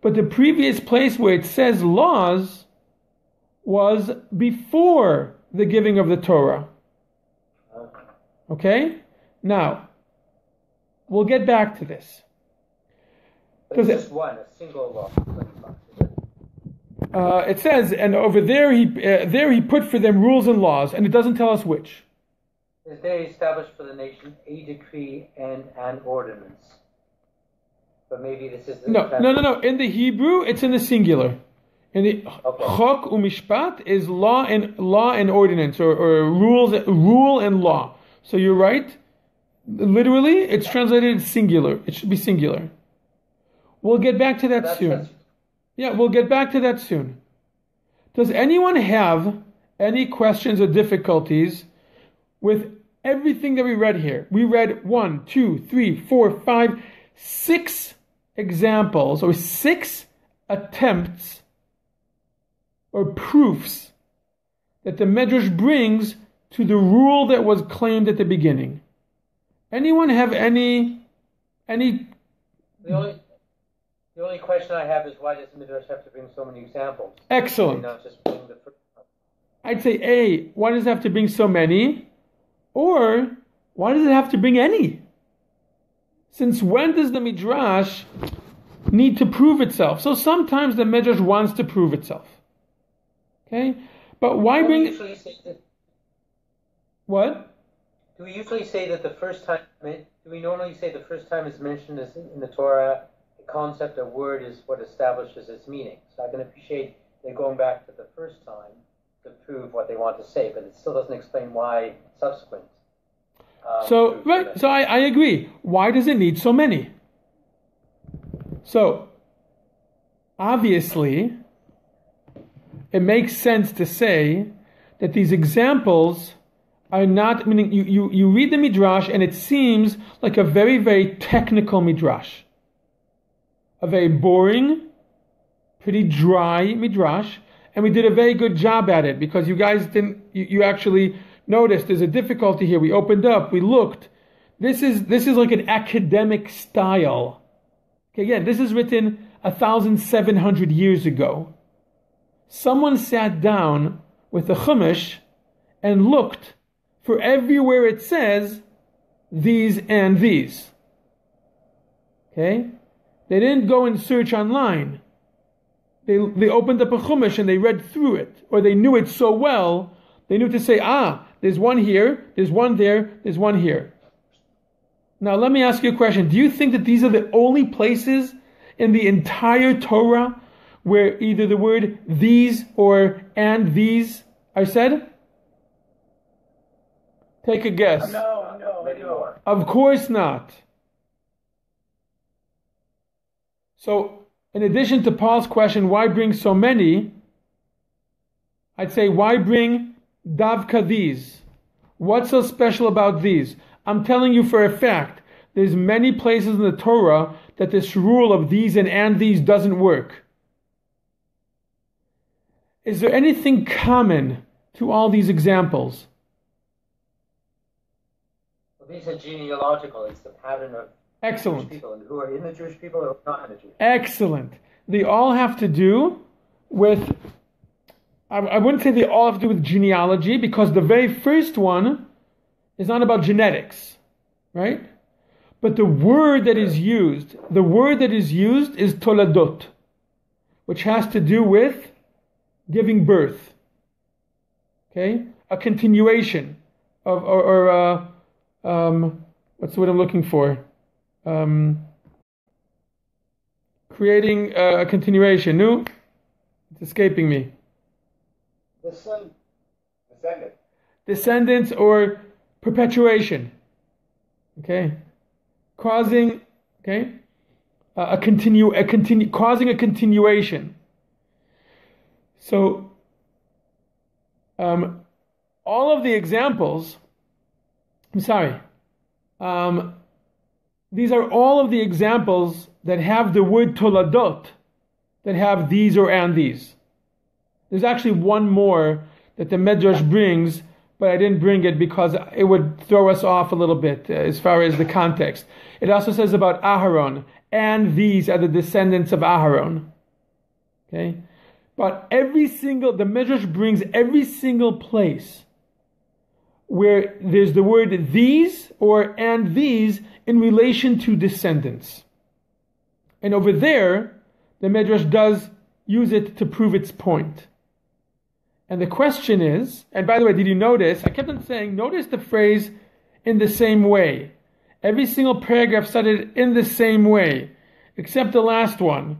But the previous place where it says laws was before the giving of the Torah. Okay? Now, we'll get back to this. But it's just one, a single law. It says, and over there he put for them rules and laws, and it doesn't tell us which. Is there established for the nation a decree and an ordinance? But maybe this is the No. In the Hebrew, it's in the singular. In the chok umishpat is law and ordinance, or rule and law. So you're right. Literally, it's translated singular. It should be singular. We'll get back to that soon. Yeah, we'll get back to that soon. Does anyone have any questions or difficulties with everything that we read here? We read 1, 2, 3, 4, 5, 6 examples, or 6 attempts or proofs that the Midrash brings to the rule that was claimed at the beginning. Anyone have any? The only question I have is, why does the Midrash have to bring so many examples? Excellent. Not just bring the first one? I'd say A, why does it have to bring so many? Or why does it have to bring any? Since when does the Midrash need to prove itself? So sometimes the Midrash wants to prove itself. Okay? But why bring... What? Do we usually say that the first time... Do we normally say the first time is mentioned in the Torah, the concept of word is what establishes its meaning? So I can appreciate they're going back to the first time. to prove what they want to say, but it still doesn't explain why subsequent. So I agree. Why does it need so many? So obviously, it makes sense to say that these examples are not, meaning you read the midrash and it seems like a very, very technical midrash. A very boring, pretty dry midrash, and we did a very good job at it because you guys you actually noticed there's a difficulty here. We opened up, we looked. This is like an academic style. Okay, again, this is written 1,700 years ago. Someone sat down with the Chumash and looked for everywhere it says these and these. Okay? They didn't go and search online. They opened up a Chumash and they read through it. Or they knew it so well, they knew to say, there's one here, there's one there, there's one here. Now let me ask you a question. Do you think that these are the only places in the entire Torah where either the word these or and these are said? Take a guess. No. Of course not. So, in addition to Paul's question, why bring so many? I'd say, why bring davka these? What's so special about these? I'm telling you for a fact, there's many places in the Torah that this rule of these and these doesn't work. Is there anything common to all these examples? Well, these are genealogical. It's the pattern of Excellent. Jewish people, and who are in the Jewish people or not in the Jewish people. Excellent. They all have to do with, I wouldn't say they all have to do with genealogy, because the very first one is not about genetics, right? But the word that is used is toladot, which has to do with giving birth. Okay? A continuation of, what's the word I'm looking for? Creating a continuation. No? It's escaping me. Descendants or perpetuation. Okay? Causing, okay? Causing a continuation. So, all of the examples, these are all of the examples that have the word toladot, that have these or and these. There's actually one more that the midrash brings, but I didn't bring it because it would throw us off a little bit as far as the context. It also says about Aharon, and these are the descendants of Aharon. Okay? But the midrash brings every single place where there's the word these or and these in relation to descendants. And over there, the midrash does use it to prove its point. And the question is, and by the way, did you notice, I kept on saying, notice the phrase in the same way. Every single paragraph started in the same way, except the last one.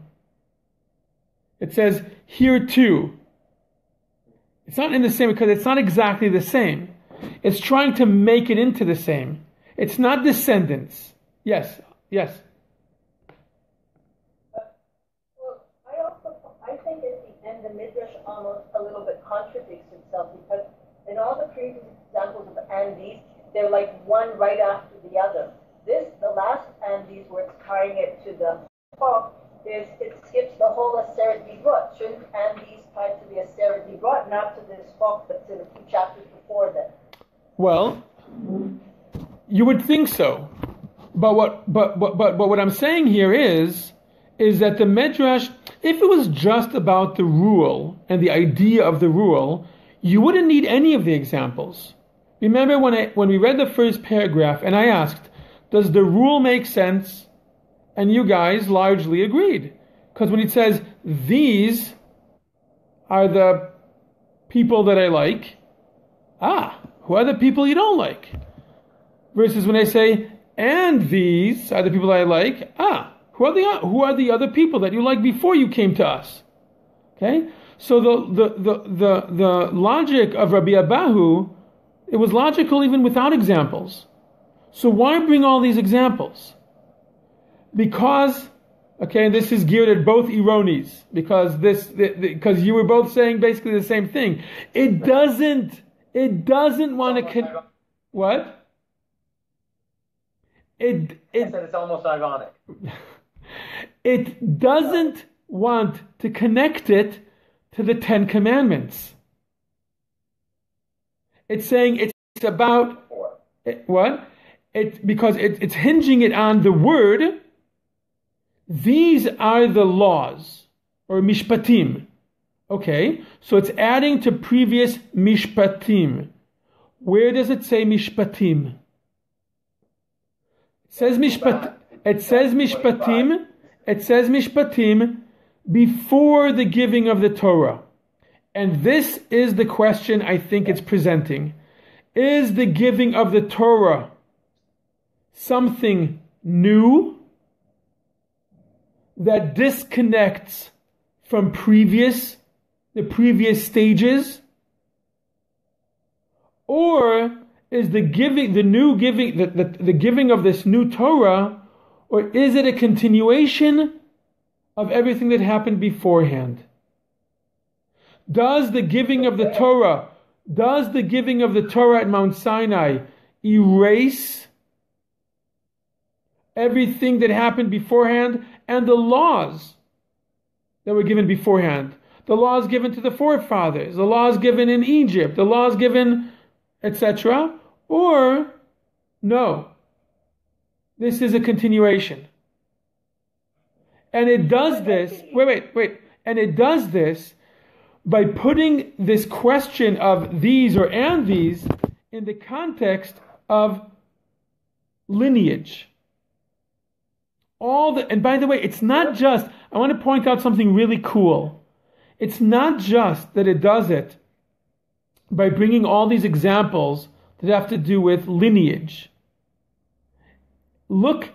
It says, here too. It's not in the same because it's not exactly the same. It's trying to make it into the same. It's not descendants. Yes. Well, I think at the end the midrash almost a little bit contradicts itself, because in all the previous examples of and these, they're like one right after the other. The last and these, where it's tying it to the chok, it skips the whole Aseret Divrot. Shouldn't and these tie to the Aseret Divrot, not to this chok, but to the few chapters before that? Well, you would think so, but what I'm saying here is that the midrash, if it was just about the rule and the idea of the rule, you wouldn't need any of the examples. Remember when we read the first paragraph and I asked, does the rule make sense? And you guys largely agreed, because when it says these are the people that I like, who are the people you don't like? Versus when I say, and these are the people I like, who are the other people that you liked before you came to us? Okay? So the logic of Rabbi Abahu, it was logical even without examples. So why bring all these examples? Because, okay, this is geared at both Ironis, because you were both saying basically the same thing. It doesn't want to what? I said it's almost ironic. It doesn't want to connect it to the Ten Commandments. It's saying it's about what? Because it's hinging it on the word. These are the laws, or mishpatim. Okay, so it's adding to previous mishpatim. Where does it say mishpatim? It says mishpatim. It says mishpatim before the giving of the Torah. And this is the question I think it's presenting. Is the giving of the Torah something new that disconnects from the previous stages? Or is the giving of this new Torah, or is it a continuation of everything that happened beforehand? Does the giving of the Torah at Mount Sinai erase everything that happened beforehand and the laws that were given beforehand? The laws given to the forefathers, the laws given in Egypt, the laws given, etc. Or, no, this is a continuation. And it does this, and it does this by putting this question of these or and these in the context of lineage. And by the way, it's not just, I want to point out something really cool. It's not just that it does it by bringing all these examples that have to do with lineage. Look,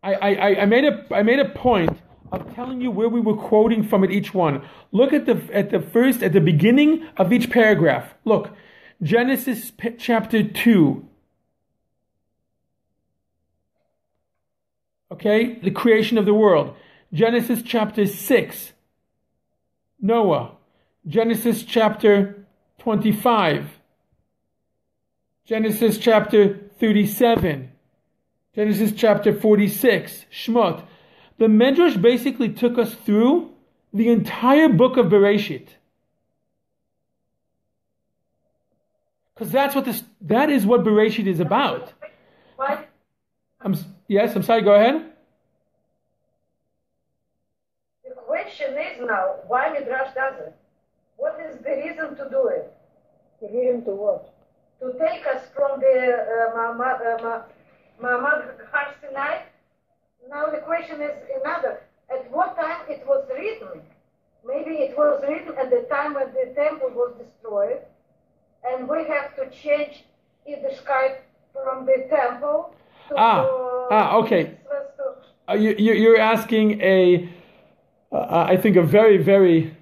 I made a point of telling you where we were quoting from at each one. Look at the beginning of each paragraph. Look, Genesis chapter 2. Okay, the creation of the world. Genesis chapter 6, Noah. Genesis chapter 25. Genesis chapter 37. Genesis chapter 46, Shmot. The midrash basically took us through the entire book of Bereshit. Because that is what Bereshit is about. Why? I'm sorry, go ahead. The question is now, why Midrash does it? What is the reason to do it? The reason to what? To take us from the Ma'amad Har Sinai. Now the question is another. At what time it was written? Maybe it was written at the time when the temple was destroyed, and we have to change Yiddishkeit from the temple to... Okay. You're asking I think a very, very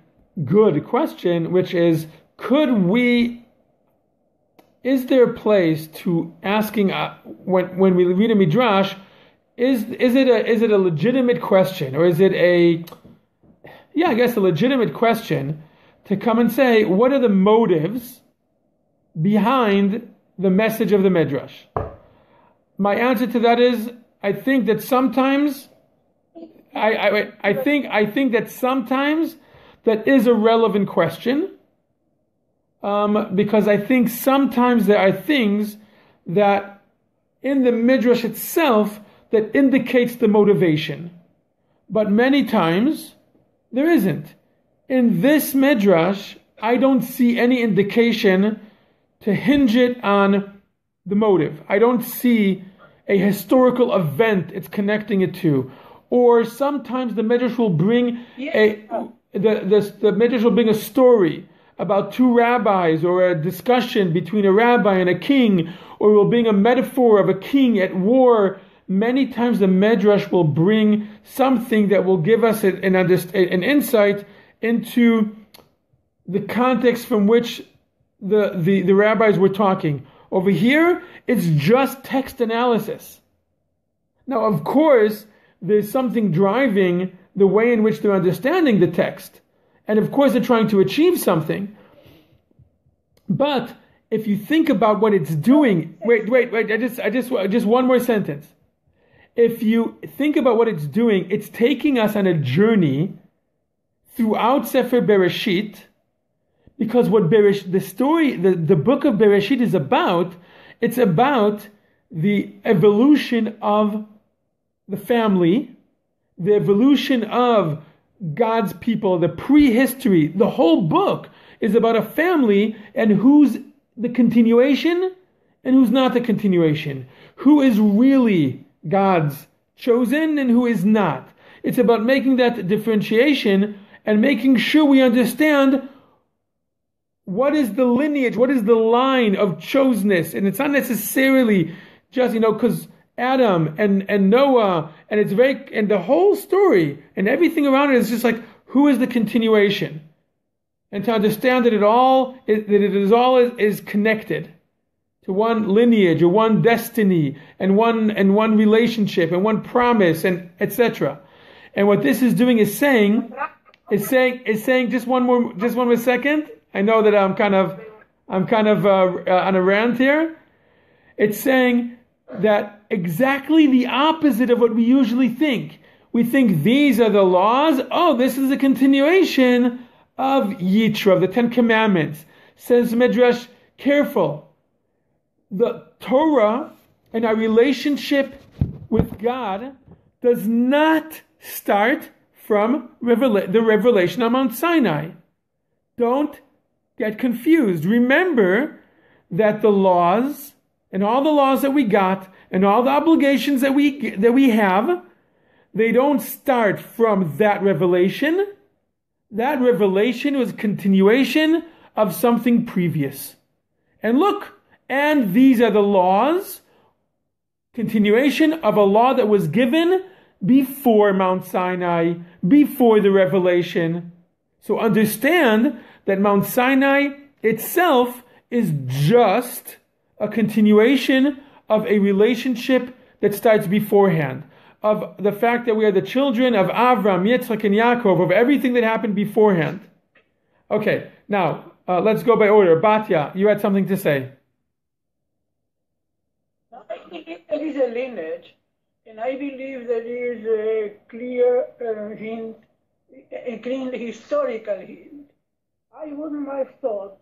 good question, which is, is there a place to asking, when we read a midrash, is it a legitimate question, or is it a legitimate question to come and say, what are the motives behind the message of the midrash? My answer to that is, I think that sometimes that is a relevant question, because I think sometimes there are things that in the midrash itself that indicates the motivation, but many times there isn't. In this midrash, I don't see any indication to hinge it on the motive. I don't see a historical event it's connecting it to. Or sometimes the midrash will bring the midrash will bring a story about two rabbis, or a discussion between a rabbi and a king, or will bring a metaphor of a king at war. Many times the midrash will bring something that will give us an insight into the context from which the rabbis were talking. Over here, it's just text analysis. Now, of course, there's something driving the way in which they're understanding the text. And of course, they're trying to achieve something. But if you think about what it's doing, wait, I just one more sentence. If you think about what it's doing, it's taking us on a journey throughout Sefer Bereshit, because what the book of Bereshit is about, it's about the evolution of the family, the evolution of God's people, the prehistory. The whole book is about a family and who's the continuation and who's not the continuation. Who is really God's chosen and who is not. It's about making that differentiation and making sure we understand what is the lineage, what is the line of chosenness. And it's not necessarily just, because Adam and Noah, and and the whole story and everything around it is just like, who is the continuation? And to understand that it is connected to one lineage or one destiny and one relationship and one promise and etc. And what this is doing is saying just one more second. I know that I'm kind of on a rant here. It's saying that exactly the opposite of what we usually think. We think these are the laws. Oh, this is a continuation of Yitra, of the Ten Commandments. Says midrash, careful. The Torah and our relationship with God does not start from the revelation on Mount Sinai. Don't get confused. Remember that the laws and all the laws that we got and all the obligations that we have, they don't start from that revelation. That revelation was a continuation of something previous. And look, and these are the laws, continuation of a law that was given before Mount Sinai, before the revelation. So understand that Mount Sinai itself is just a continuation of a relationship that starts beforehand, of the fact that we are the children of Avram, Yitzchak, and Yaakov, of everything that happened beforehand. Okay, now let's go by order. Batya, you had something to say. I believe there is a lineage, and I believe there is a clear hint, a clean historical hint. I wouldn't have thought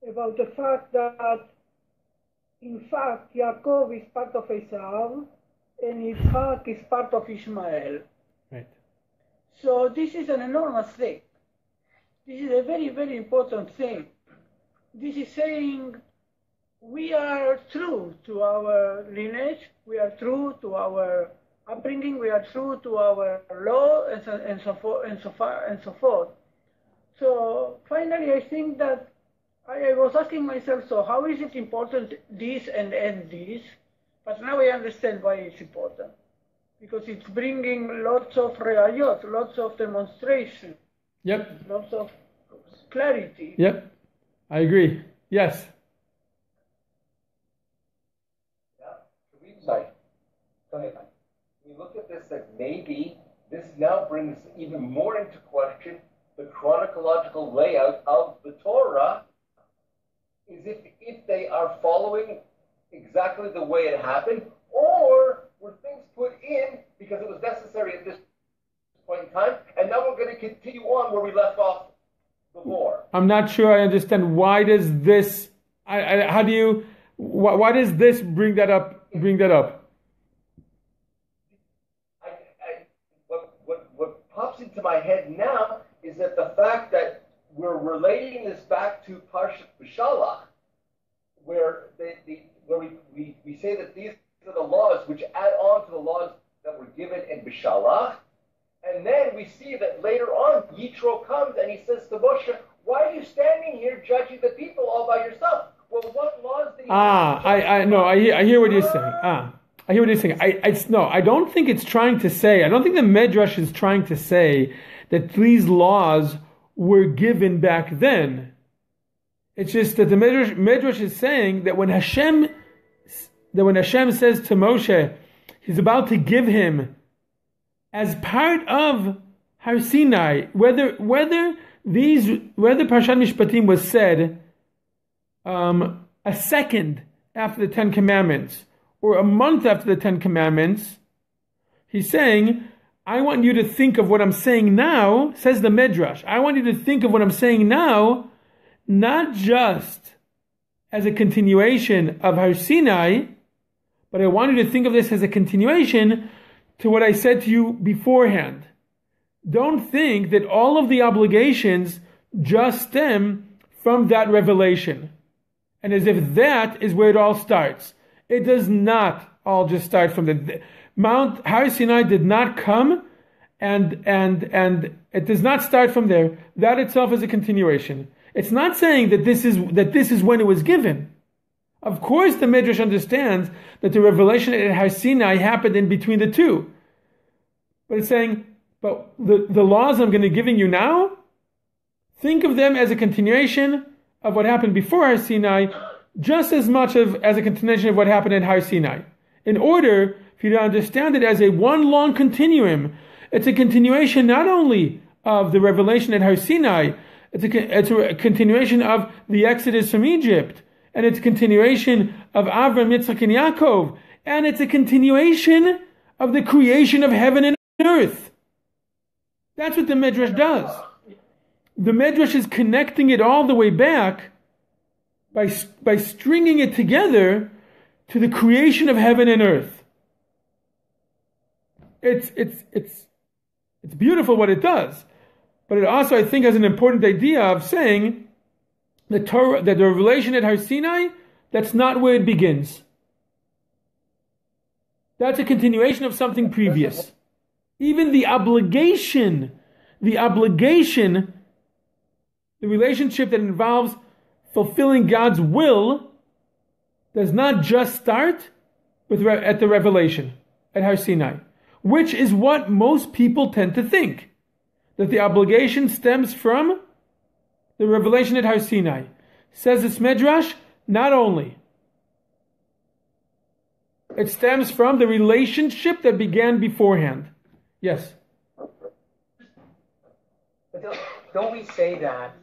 about the fact that, in fact, Yaakov is part of Esau, and Yitzchak is part of Ishmael. Right. So this is an enormous thing. This is a very, very important thing. This is saying we are true to our lineage, we are true to our upbringing, we are true to our law, and so forth. So finally, I think that I was asking myself, so how is it important this and this? But now I understand why it's important. Because it's bringing lots of re'ayot, lots of demonstration. Yep. Lots of clarity. Yep. I agree. Yes. Sorry. Go ahead, Mike. We look at this that maybe this now brings even more into question the chronological layout of the Torah, is if they are following exactly the way it happened, or were things put in because it was necessary at this point in time, and now we're going to continue on where we left off before. I'm not sure I understand. Why does this? Why does this bring that up? What pops into my head now is that the fact that we're relating this back to Parsha B'Shalach, where we say that these are the laws which add on to the laws that were given in B'Shalach, and then we see that later on Yitro comes and he says to Moshe, "Why are you standing here judging the people all by yourself?" Well, what laws did he have? I hear what you're saying. I hear what you're saying. I don't think it's trying to say. I don't think the midrash is trying to say that these laws were given back then. It's just that the midrash is saying that when Hashem says to Moshe, He's about to give him as part of Har Sinai, whether Parshat Mishpatim was said a second after the Ten Commandments or a month after the Ten Commandments, He's saying, I want you to think of what I'm saying now, says the Midrash. I want you to think of what I'm saying now, not just as a continuation of Har Sinai, but I want you to think of this as a continuation to what I said to you beforehand. Don't think that all of the obligations just stem from that revelation, and as if that is where it all starts. It does not all just start from the Mount Har Sinai did not come, and it does not start from there. That itself is a continuation. It's not saying that this is when it was given. Of course, the Midrash understands that the revelation at Har Sinai happened in between the two. But it's saying, but the laws I'm going to giving you now, think of them as a continuation of what happened before Har Sinai, just as much as a continuation of what happened at Har Sinai. In order for you to understand it as a one long continuum, it's a continuation not only of the revelation at Har Sinai, it's a continuation of the Exodus from Egypt, and it's a continuation of Avram, Yitzchak, and Yaakov, and it's a continuation of the creation of heaven and earth. That's what the Midrash does. The Midrash is connecting it all the way back by stringing it together to the creation of heaven and earth. It's beautiful what it does, but it also, I think, has an important idea of saying that the revelation at Har Sinai, that's not where it begins. That's a continuation of something previous. Even the relationship that involves fulfilling God's will does not just start at the revelation at Har Sinai, which is what most people tend to think, that the obligation stems from the revelation at Har Sinai. Says this Midrash, not only. It stems from the relationship that began beforehand. Yes? But don't we say that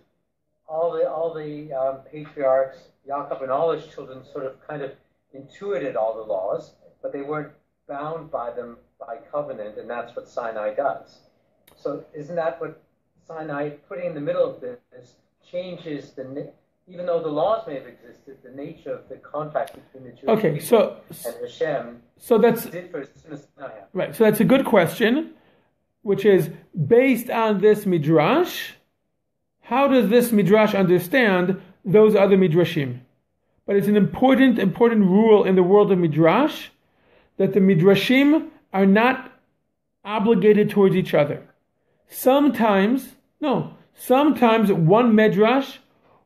all the patriarchs, Yaakov and all his children, sort of kind of intuited all the laws, but they weren't bound by them by covenant, and that's what Sinai does. So isn't that what Sinai, putting in the middle of this, changes even though the laws may have existed, the nature of the contract between the Jewish people and Hashem differs as soon as Sinai happened. Right, so that's a good question, which is, based on this midrash, how does this midrash understand those other midrashim? But it's an important rule in the world of midrash, that the midrashim are not obligated towards each other. Sometimes one midrash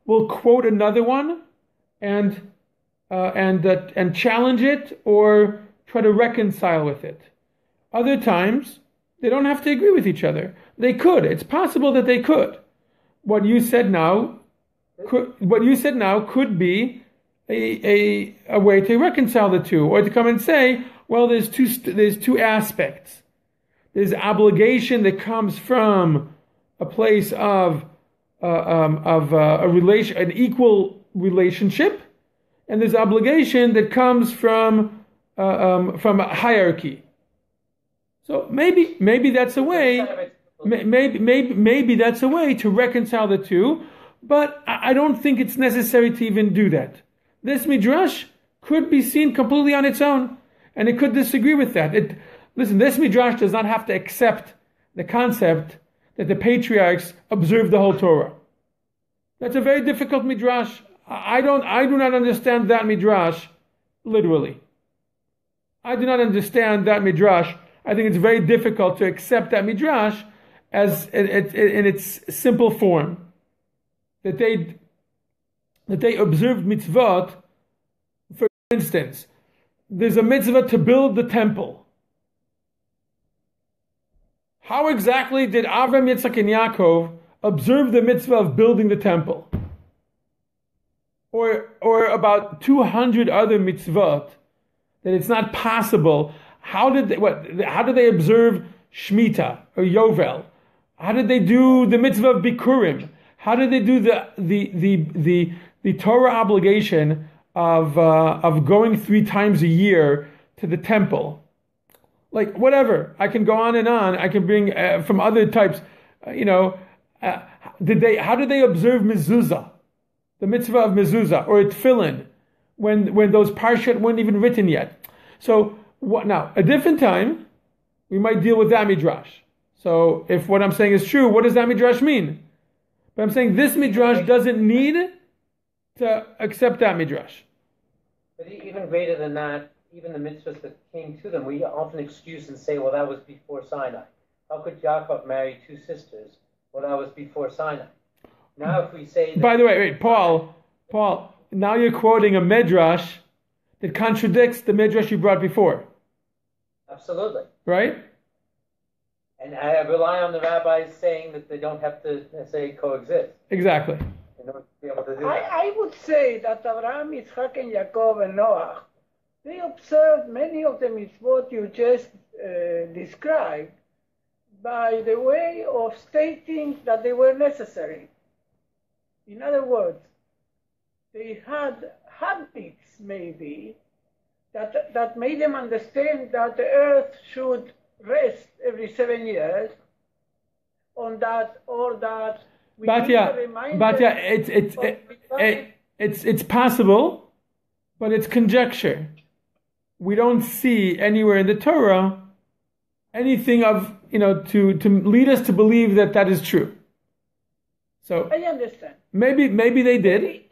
will quote another one and challenge it or try to reconcile with it. Other times they don't have to agree with each other. They could. It's possible that they could. What you said now could be a way to reconcile the two, or to come and say, well, there's two aspects. There's obligation that comes from a place of an equal relationship, and there's obligation that comes from a hierarchy. So maybe that's a way. Maybe that's a way to reconcile the two, but I don't think it's necessary to even do that. This midrash could be seen completely on its own, and it could disagree with that. Listen, this midrash does not have to accept the concept that the patriarchs observed the whole Torah. That's a very difficult midrash. I do not understand that midrash literally. I do not understand that midrash. I think it's very difficult to accept that midrash as in its simple form. That they observed mitzvot. For instance, there's a mitzvah to build the temple. How exactly did Avram, Yitzchak, and Yaakov observe the mitzvah of building the temple, or about 200 other mitzvot, that it's not possible. How did they observe Shemitah or Yovel? How did they do the mitzvah of Bikurim? How did they do the Torah obligation of going 3 times a year to the temple? Like, whatever. I can go on and on. I can bring from other types. How did they observe mezuzah, the mitzvah of mezuzah, or tefillin, when those parshat weren't even written yet? So now, a different time, we might deal with that midrash. So if what I'm saying is true, what does that midrash mean? But I'm saying this midrash doesn't need to accept that midrash. But even greater than that, even the mitzvahs that came to them, we often excuse and say, well, that was before Sinai. How could Yaakov marry 2 sisters? Well, that was before Sinai. Now if we say that... By the way, wait, Paul, now you're quoting a midrash that contradicts the midrash you brought before. Absolutely. Right? And I rely on the rabbis saying that they don't have to necessarily coexist. Exactly. In order to be able to do that. I would say that Abraham, Yitzchak, and Yaakov and Noah, they observed many of the mitzvot you just described by the way of stating that they were necessary. In other words, they had habits maybe that made them understand that the earth should rest every 7 years on that, or that we need a reminder. It's possible, but it's conjecture. We don't see anywhere in the Torah anything of to lead us to believe that is true. So I understand. Maybe they did.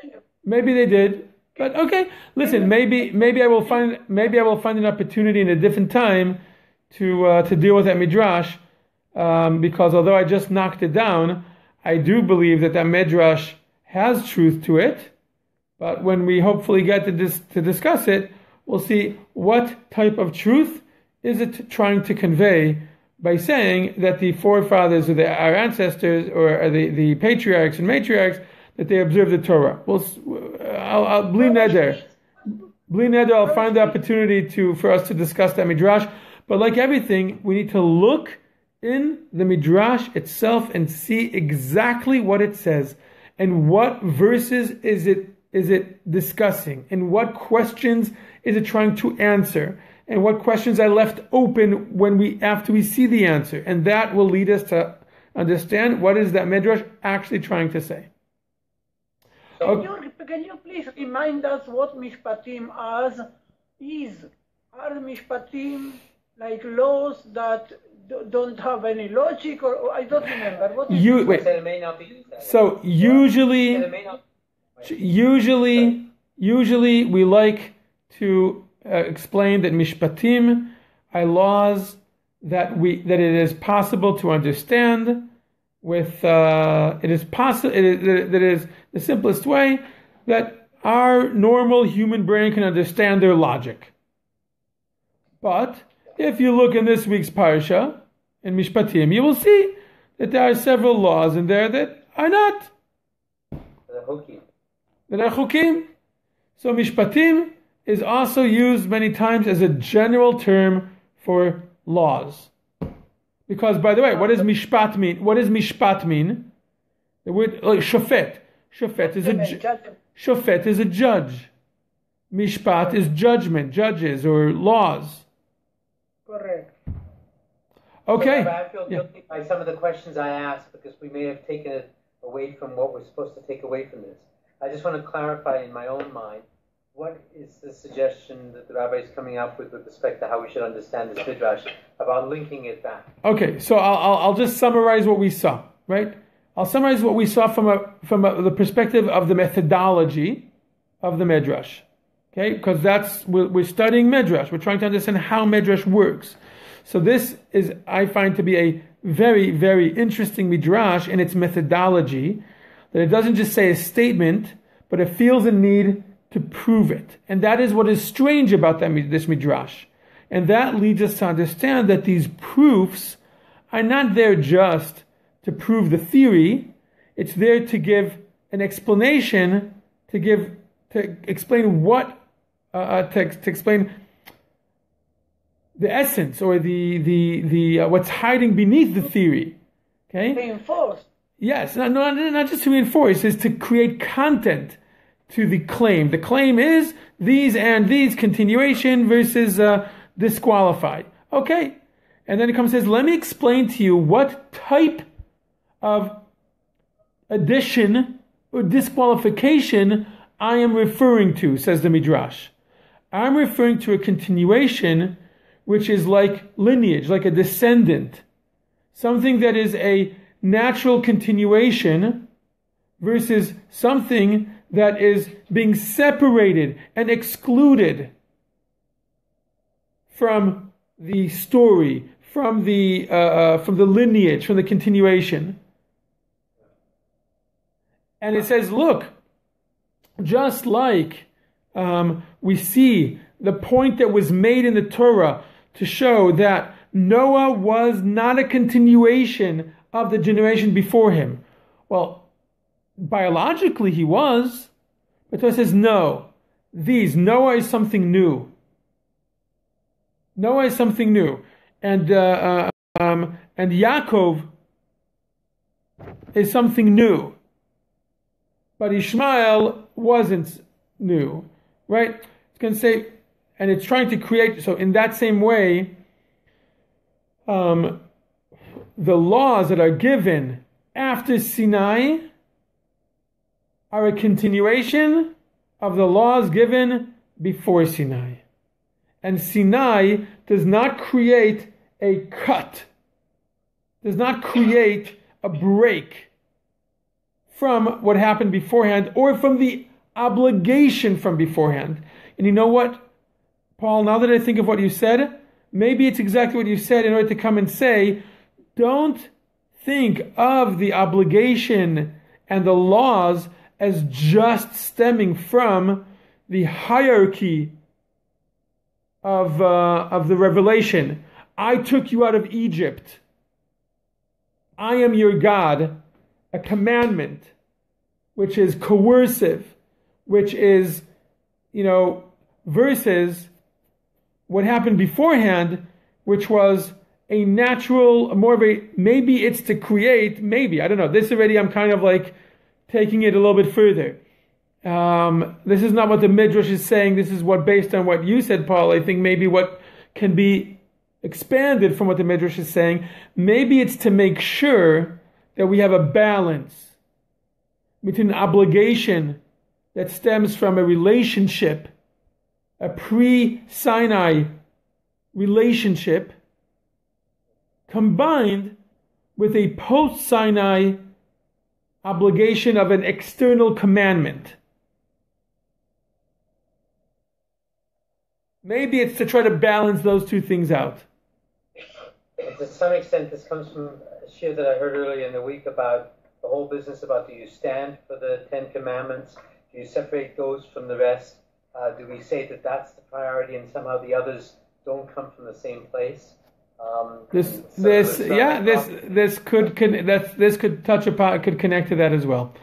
Maybe they did. But okay, listen. Maybe I will find an opportunity in a different time to deal with that midrash, because although I just knocked it down, I do believe that midrash has truth to it. But when we hopefully get to discuss it, we'll see what type of truth is it trying to convey by saying that the forefathers or our ancestors or the patriarchs and matriarchs, that they observe the Torah. I'll bli neder. I'll find the opportunity for us to discuss that midrash. But like everything, we need to look in the midrash itself and see exactly what it says, and what verses is it discussing, and what questions is it trying to answer, and what questions are left open after we see the answer, and that will lead us to understand what is that midrash actually trying to say. Can you please remind us what Mishpatim is? Are Mishpatim like laws that don't have any logic, or I don't remember. What is So usually we like to explain that Mishpatim are laws that it is possible to understand with it is the simplest way that our normal human brain can understand their logic. But if you look in this week's Parsha, in Mishpatim, you will see that there are several laws in there that are not. That are chukim. So Mishpatim is also used many times as a general term for laws. Because, by the way, what does mishpat mean? What does mishpat mean? The word shofet. Shofet is a judge. Mishpat is judgment, judges, or laws. Correct. Okay. So, I feel guilty by some of the questions I asked, because we may have taken it away from what we're supposed to take away from this. I just want to clarify in my own mind, what is the suggestion that the rabbi is coming up with respect to how we should understand this midrash about linking it back? Okay, so I'll just summarize what we saw, right? I'll summarize what we saw from the perspective of the methodology of the midrash, okay? Because we're studying midrash. We're trying to understand how midrash works. So this is, I find, to be a very, very interesting midrash in its methodology, that it doesn't just say a statement, but it feels a need to prove it. And that is what is strange about this midrash. And that leads us to understand that these proofs are not there just to prove the theory, It's there to give an explanation, to explain what, to explain the essence or the what's hiding beneath the theory. Okay. Reinforce. Yes, not just to reinforce, it's to create content to the claim. The claim is these and these, continuation versus disqualified. Okay. And then it comes and says, let me explain to you what type of addition or disqualification I am referring to, says the midrash. I'm referring to a continuation which is like lineage, like a descendant. Something that is a natural continuation versus something that is being separated and excluded from the story, from the lineage, from the continuation. And it says, look, just like we see the point that was made in the Torah to show that Noah was not a continuation of the generation before him. Well, biologically he was, but Torah says no. Noah is something new. Noah is something new, and Yaakov is something new, but Ishmael wasn't new, right? It's going to say, and it's trying to create. So in that same way, the laws that are given after Sinai are a continuation of the laws given before Sinai. And Sinai does not create a cut, does not create a break from what happened beforehand or from the obligation from beforehand. And you know what, Paul, now that I think of what you said, maybe it's exactly what you said in order to come and say, don't think of the obligation and the laws as just stemming from the hierarchy of the revelation. I took you out of Egypt. I am your God. A commandment, which is coercive, which is, versus what happened beforehand, which was a natural, more of a, maybe it's to create, maybe, I don't know. This already, I'm kind of like taking it a little bit further. This is not what the midrash is saying. This is what, based on what you said, Paul, I think maybe what can be expanded from what the midrash is saying. Maybe it's to make sure that we have a balance between an obligation that stems from a relationship, a pre-Sinai relationship, combined with a post-Sinai obligation of an external commandment. Maybe it's to try to balance those two things out. To some extent, this comes from a shir that I heard earlier in the week about the whole business about, do you stand for the 10 Commandments? Do you separate those from the rest? Do we say that that's the priority and somehow the others don't come from the same place? This could connect to that as well.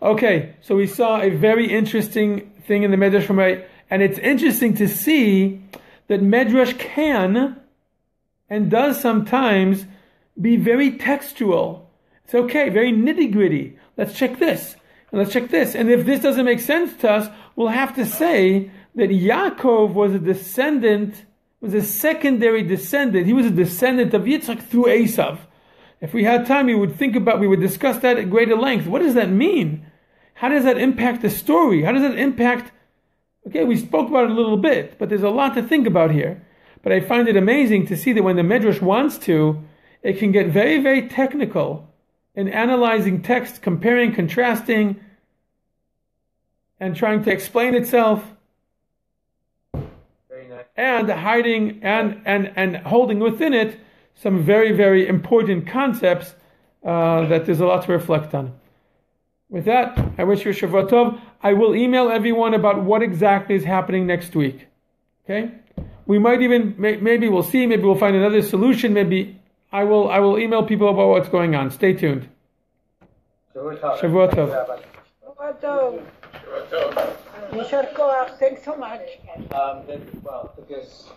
Okay, so we saw a very interesting thing in the Midrash from Rabbi, and it's interesting to see that Midrash can and does sometimes be very textual. It's okay, very nitty-gritty. Let's check this, and let's check this. And if this doesn't make sense to us, we'll have to say that Yaakov was a descendant, was a secondary descendant. He was a descendant of Yitzchak through Esav. If we had time, we would discuss that at greater length. What does that mean? How does that impact the story? How does that impact... Okay, we spoke about it a little bit, but there's a lot to think about here. But I find it amazing to see that when the Midrash wants to, it can get very, very technical in analyzing text, comparing, contrasting, and trying to explain itself. Very nice. And hiding and holding within it some very, very important concepts that there's a lot to reflect on. With that, I wish you a Shavua Tov. I will email everyone about what exactly is happening next week. Okay? We might even, maybe we'll see, maybe we'll find another solution, maybe I will email people about what's going on. Stay tuned. Shavua Tov. Shavua Tov. Yashar Koach. Thanks so much. Well, because